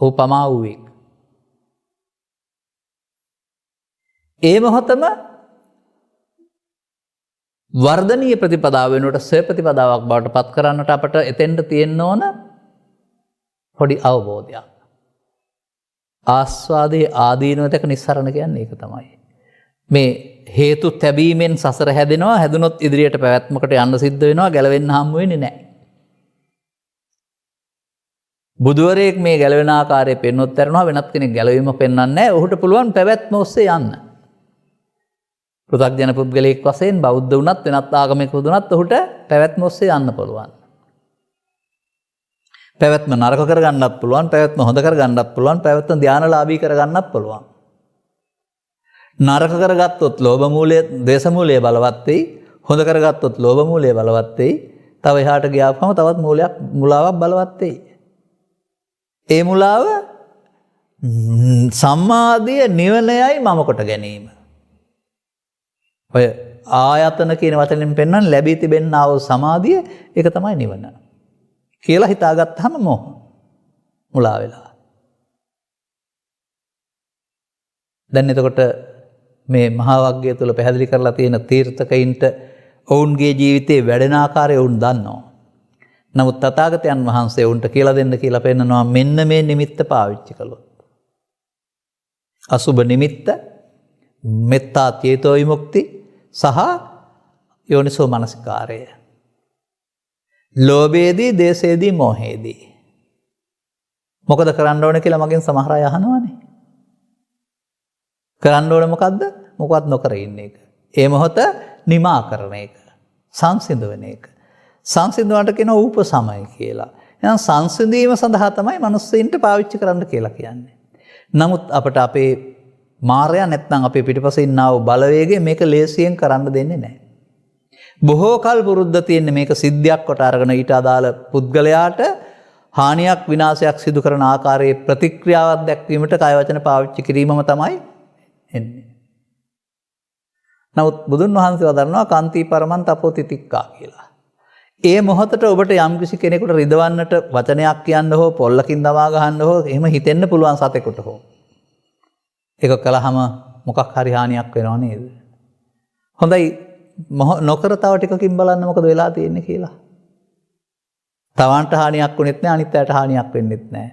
ඔහු පමා වූවෙක්. ඒ මොහොතම වර්ධනීය ප්‍රතිපදාව වෙනුවට සේ ප්‍රතිපදාවක් බවට පත් කරන්නට අපට එතෙන්ට තියෙන්න ඕන පොඩි අවබෝධයක්. ආස්වාදයේ ආදීනව දැක නිස්සරණ කියන්නේ ඒක තමයි. මේ හේතු තැබීමෙන් සසර හැදෙනවා, හැදුනොත් ඉදිරියට පැවැත්මකට යන්න සිද්ධ වෙනවා, ගැලවෙන්න හම්බ වෙන්නේ නැහැ. බුදුවරයෙක් මේ ගැලවෙන ආකාරය පෙන්වොත් තරනවා, වෙනත් කෙනෙක් ගැලවීම පෙන්වන්නේ නැහැ. ඔහුට පුළුවන් පැවැත්ම ඔස්සේ යන්න. පෘථග්ජන පුද්ගලයෙක් වශයෙන් බෞද්ධ වුණත් වෙනත් ආගමික වුණත් ඔහුට පැවැත්ම ඔස්සේ යන්න පුළුවන්. පැවැත්ම නරක කරගන්නත් පුළුවන්, පැවැත්ම හොඳ කරගන්නත් පුළුවන්, පැවැත්ම ධානලාභී කරගන්නත් පුළුවන්. නරක කරගත්තොත් ලෝභ මූලය, දේශ මූලය බලවත් වෙයි. හොඳ කරගත්තොත් ලෝභ මූලය බලවත් වෙයි. තව එහාට ගියාම තවත් මුලාවක් බලවත් වෙයි. ඒ මුලාව සම්මාදිය නිවනයයි මම කොට ගැනීම. ඔය ආයතන කියන වචනෙන් පෙන්වන ලැබී තිබෙනා වූ සමාධිය ඒක තමයි නිවන. කියලා හිතාගත්තාම මොහ මුලා වෙලා. දැන් එතකොට මේ මහා වග්ගය තුල පැහැදිලි කරලා තියෙන තීර්ථකයින්ට ඔවුන්ගේ ජීවිතේ වැඩෙන ආකාරය ඔවුන් දන්නවා. නමුත් තථාගතයන් වහන්සේ ඔවුන්ට කියලා දෙන්න කියලා පෙන්නනවා මෙන්න මේ නිමිත්ත පාවිච්චි කළොත්. අසුබ නිමිත්ත, මෙත්තා චේතෝ විමුක්ති සහ යෝනිසෝ මනසිකාරය. ලෝභයේදී, දේශයේදී, මෝහයේදී. මොකද කරන්න ඕන කියලා මගෙන් සමහර අය අහනවානේ. කරන්න ඕන මොකද්ද? මොකවත් නොකර ඉන්න එක. ඒ මොහොත නිමා කරන එක. සංසිඳවන එක. සංසිඳවන්නට කියන උපසමය කියලා. එහෙනම් සංසිඳීම සඳහා තමයි මිනිස්සුන්ට පාවිච්චි කරන්න කියලා කියන්නේ. නමුත් අපට අපේ මායя නැත්නම් අපේ පිටිපස්සේ ඉන්නා වූ බලවේගය මේක ලේසියෙන් කරන්න දෙන්නේ නැහැ. බොහෝ කල් පුරුද්ද තියෙන මේක සිද්ධියක් කොට අරගෙන ඊට අදාළ පුද්ගලයාට හානියක් විනාශයක් සිදු කරන ආකාරයේ ප්‍රතික්‍රියාවක් දැක්වීමට කය වචන පාවිච්චි කිරීමම තමයි එන්නේ. නමුත් බුදුන් වහන්සේ වදාරනවා කාන්ති පරමන් තපෝතිතික්කා කියලා. ඒ මොහොතට ඔබට යම්කිසි කෙනෙකුට රිදවන්නට වචනයක් කියන්න හෝ පොල්ලකින් දමා ගහන්න හෝ එහෙම හිතෙන්න පුළුවන් සතෙකුට හෝ. ඒක කළාම මොකක් හරි හානියක් වෙනව නේද? හොඳයි නොකර තව ටිකකින් බලන්න මොකද වෙලා තියෙන්නේ කියලා. තවන්ට හානියක් වුණෙත් නැහැ අනිත් අයට හානියක් වෙන්නෙත් නැහැ.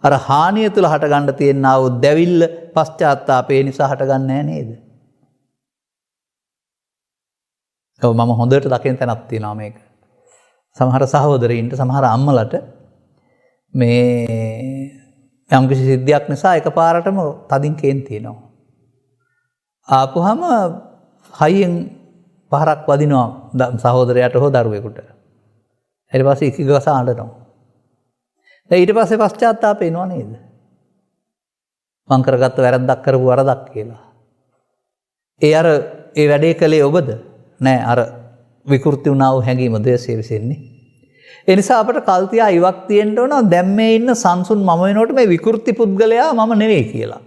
අර හානිය තුල හටගන්න තියෙනා වූ දැවිල්ල පශ්චාත්තාපේ නිසා හටගන්නේ නැහැ නේද? ඔව් මම හොඳට දකින තැනක් තියෙනවා මේක. සමහර සහෝදරයින්ට සමහර අම්මලට මේ යම්කිසි සිද්ධියක් නිසා එකපාරටම තදින් කේන්ති එනවා. ආපුහම හයියෙන් පහරක් වදිනවා සහෝදරයාට හෝ දරුවෙකුට. ඊට පස්සේ ඉකිගස අඬනවා. ඊට පස්සේ පශ්චාත්තාප වෙනව නේද? මං කරගත්ත වැරද්දක් කරපු වරදක් කියලා. ඒ වැඩේ කළේ ඔබද? නෑ අර විකෘති වුණා වූ හැඟීම ද්වේෂය විසින්නේ. ඒ නිසා අපට කල් තියා ඉවක් තියෙන්න ඕන දැන් මේ ඉන්න සංසුන් මම වෙනකොට මේ විකෘති පුද්ගලයා මම නෙවෙයි කියලා.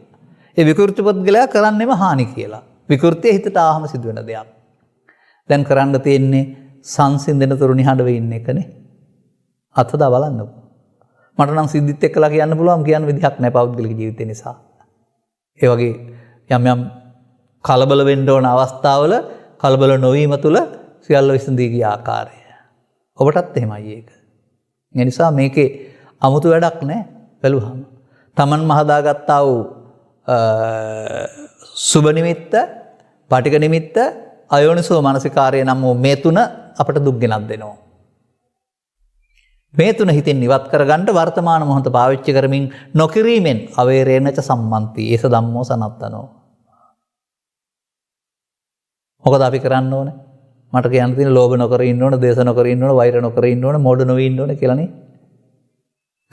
ඒ විකෘති පුද්ගලයා කරන්නේම හානි කියලා. විකෘතිය හිතට ආවම සිදුවෙන දෙයක්. දැන් කරන්න තියෙන්නේ සංසිඳෙන තුරු නිහඬව ඉන්න එකනේ. අත්දා බලන්නකො. මට නම් සිද්ධිත් එක්කලා කියන්න පුළුවන් කියන විදිහක් නැහැ පෞද්ගලික ජීවිතේ නිසා. ඒ වගේ යම් කලබල වෙන්න ඕන අවස්ථාවල කලබල නොවීම තුළ සියල්ල විසඳී ගිය ආකාරය. ඔබටත් එහෙමයි ඒක. ඒ නිසා මේකේ 아무තු වැඩක් නැහැ බැලුවහම. Taman මහදාගත්තා වූ සුබ නිමිත්ත, පටික නිමිත්ත, අයෝනිසෝ මනසිකාරය නම් මේ තුන අපට දුක් ගෙනත් දෙනවා. මේ තුන හිතින් ඉවත් කරගන්න වර්තමාන මොහොත පාවිච්චි කරමින් නොකිරීමෙන් අවේරේනච සම්මන්ති ඒස ධම්මෝ සනත්තනෝ. මොකද අපි කරන්න ඕනේ? මට කියන්න තියෙන ලෝභ නොකර ඉන්න ඕන, දේශ නොකර ඉන්න ඕන, වෛර නොකර ඉන්න ඕන, මෝඩ නොවී ඉන්න ඕන කියලානේ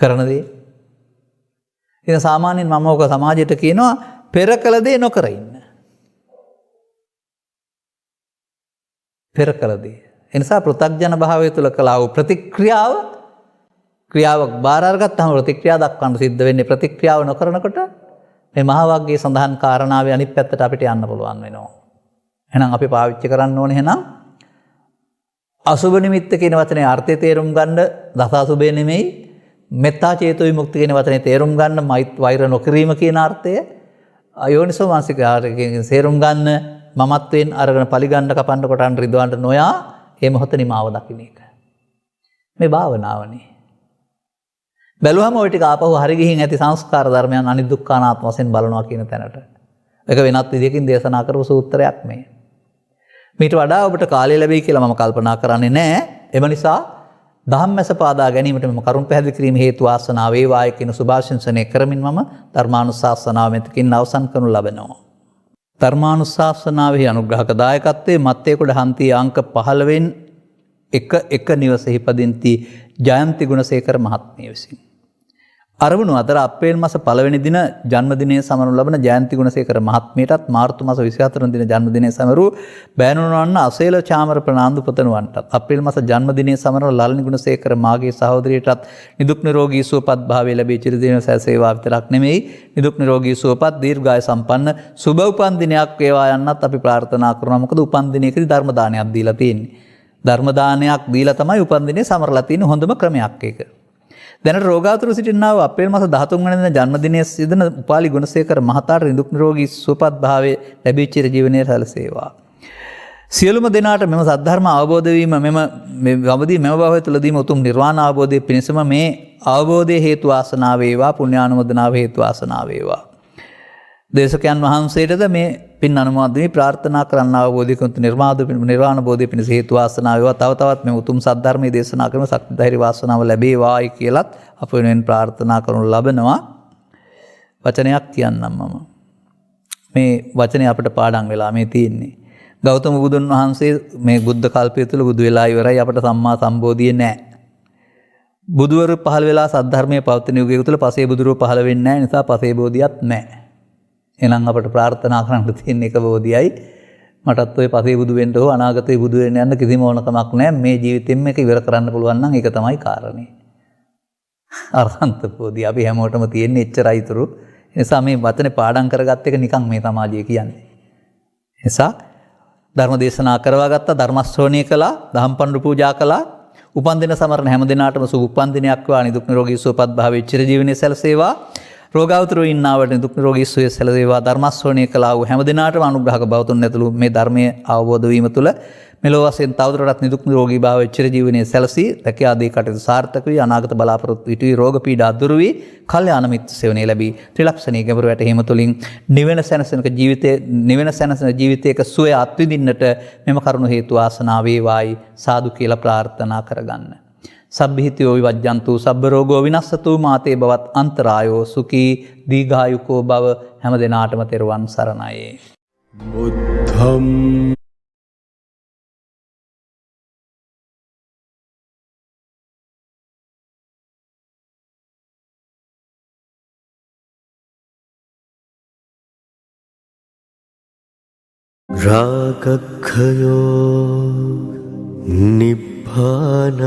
කරන දේ. ඉතින් සාමාන්‍යයෙන් මම ඔක සමාජයට කියනවා පෙර කළ දේ නොකර ඉන්න. පෙර කළ දේ. ඒ නිසා පෘථග්ජන භාවය තුල කළා වූ ප්‍රතික්‍රියාව ක්‍රියාවක් බාර අරගත්තාම ප්‍රතික්‍රියාව දක්වන්න සිද්ධ වෙන්නේ ප්‍රතික්‍රියාව නොකරනකොට මේ මහා වග්ගයේ සඳහන් කාරණාවේ අනිත් පැත්තට අපිට යන්න පුළුවන් වෙනවා. එහෙනම් අපි පාවිච්චි කරන්න ඕනේ එහෙනම් අසුබ නිමිත්ත කියන වචනේ අර්ථය තේරුම් ගන්න දස අසුබේ නෙමෙයි මෙත්තා චේතෝ විමුක්ති කියන වචනේ තේරුම් ගන්න වෛර නොකිරීම කියන අර්ථය අයෝනිසෝ මානසිකාරයෙන් තේරුම් ගන්න මමත්වෙන් අරගෙන පරිගන්න කපන්න කොටන්න රිදවන්න නොයා මේ මොහොත නිමාව දකින්න එක. මේ භාවනාවනේ. බැලුවම ওই ටික ආපහු හරි ගිහින් ඇති සංස්කාර ධර්මයන් අනිදුක්ඛානාත්ම වශයෙන් බලනවා කියන තැනට. ඒක වෙනත් විදිහකින් දේශනා කරපු සූත්‍රයක් මේ. මීට වඩා ඔබට කාලය ලැබෙයි කියලා මම කල්පනා කරන්නේ නැහැ. එම නිසා ධම්මැස පාදා ගැනීමට මම කරුණ පැහැදිලි කිරීම හේතු වාසනා වේවායි කියන සුභාශිංසනය කරමින් මම ධර්මානුශාසනාව මෙතකින් අවසන් කරනු ලබනවා. ධර්මානුශාසනාවේ අනුග්‍රහක දායකත්වයේ මත්තේකුඩ හන්ති අංක 15 එක නිවසෙහි පදින්ති ජයන්ති ගුණසේකර මහත්මිය විසින්. අරමුණු අතර අප්‍රේල් මාස 1 වෙනි දින ජන්මදිනයේ සමරනු ලබන ජයන්ති ගුණසේකර මහත්මියටත් මාර්තු මාස 24 වෙනි දින ජන්මදිනයේ සමරු බෑනුනවන්න අසේල චාමර ප්‍රනාන්දු පුතණුවන්ටත් අප්‍රේල් මාස ජන්මදිනයේ සමරන ලල්නි ගුණසේකර මාගේ සහෝදරියටත් නිදුක් නිරෝගී සුවපත් භාවය ලැබී චිරදින සැසේවා විතරක් නෙමෙයි නිදුක් නිරෝගී සුවපත් දීර්ඝාය සම්පන්න සුබ උපන් දිනයක් වේවා යන්නත් අපි ප්‍රාර්ථනා කරනවා. මොකද උපන් දිනයකදී ධර්ම දානයක් දීලා තියෙන්නේ. ධර්ම දානයක් දීලා තමයි උපන් දිනේ සමරලා තියෙන හොඳම ක්‍රමයක් ඒක. දැනට රෝගාතුර සිටිනා වූ අප්‍රේල් මාස 13 වෙනි දින ජන්මදිනයේ සිදෙන උපාලි ගුණසේකර මහතාට නිදුක් නිරෝගී සුවපත් භාවයේ ලැබී චිර ජීවනයේ සැලසේවා. සියලුම දෙනාට මෙම සද්ධර්ම අවබෝධ වීම මෙම භවය තුළදීම උතුම් නිර්වාණ අවබෝධයේ පිණිසම මේ අවබෝධයේ හේතු වාසනා වේවා පුණ්‍යානුමෝදනාව හේතු වාසනා වේවා. දේශකයන් වහන්සේටද මේ පින් අනුමෝදනය ප්‍රාර්ථනා කරන්න අවබෝධිකුත් නිර්වාණ බෝධිය පිණිස හේතු වාසනා වේවා. තව තවත් මේ උතුම් සද්ධර්මයේ දේශනා කරන ශක්ති ධෛර්ය වාසනාව ලැබේවායි කියලත් අප වෙනුවෙන් ප්‍රාර්ථනා කරනු ලබනවා. වචනයක් කියන්නම් මම. මේ වචනේ අපිට පාඩම් වෙලා මේ තියෙන්නේ. ගෞතම බුදුන් වහන්සේ මේ බුද්ධ කල්පය තුළ බුදු වෙලා ඉවරයි අපට සම්මා සම්බෝධිය නැහැ. බුදුවරු පහළ වෙලා සද්ධර්මයේ පවතින යුගයක තුළ පසේ බුදුරුව පහළ වෙන්නේ නැහැ. නිසා පසේ බෝධියක් නැහැ. එහෙනම් අපට ප්‍රාර්ථනා කරන්න තියෙන එක බෝධියයි මටත් ඔය පසේ බුදු වෙන්න හෝ අනාගතේ බුදු වෙන්න යන්න කිසිම ඕනකමක් නැහැ. මේ ජීවිතෙන් මේක ඉවර කරන්න පුළුවන් නම් ඒක තමයි කාරණේ. අරහන්ත බෝධිය අපි හැමෝටම තියෙන එච්චරයි ඉතුරු. ඒ නිසා මේ වචනේ පාඩම් කරගත්ත එක නිකන් මේ සමාජයේ කියන්නේ. නිසා ධර්ම දේශනා කරවා ගත්තා, ධර්ම ශ්‍රවණය කළා, දහම් පඬු පූජා කළා. උපන්දින සමරන හැම දිනාටම සුබ උපන්දිනයක් වා, නිදුක් නිරෝගී සුවපත් භාවයේ චිරජීවනයේ සැලසේවා. රෝගාවතුරු ඉන්නවට නිදුක් නිරෝගී සුවය සැලසේවා. ධර්ම ශ්‍රවණය කළා වූ හැම දිනාටම අනුග්‍රහක බවතුන් ඇතුළු මේ ධර්මයේ අවබෝධ වීම තුළ මෙලොව වශයෙන් තවදුරටත් නිදුක් නිරෝගී භාවයේ චිරජීවනයේ සැලසී රැකිය ආදී කටයුතු සාර්ථක වී අනාගත බලාපොරොත්තු ඉටුවී රෝග පීඩා දුරු වී කල්යාණ මිත්‍ර සේවනයේ ලැබී ත්‍රිලක්ෂණී ගැඹුරු වැටහීම තුළින් නිවන සැනසෙන ජීවිතයක සුවය අත්විඳින්නට මෙම කරුණු හේතු වාසනා වේවායි සාදු කියලා ප්‍රාර්ථනා කරගන්න. සබ්බිහිතයෝ විවජ්ජන්තු සබ්බ රෝගෝ විනස්සතු මාතේ බවත් අන්තරායෝ සුඛී දීඝායුකෝ භව හැම දිනාටම තෙරුවන් සරණයි. බුද්ධම් රාගක්ඛයෝ නිබ්බානං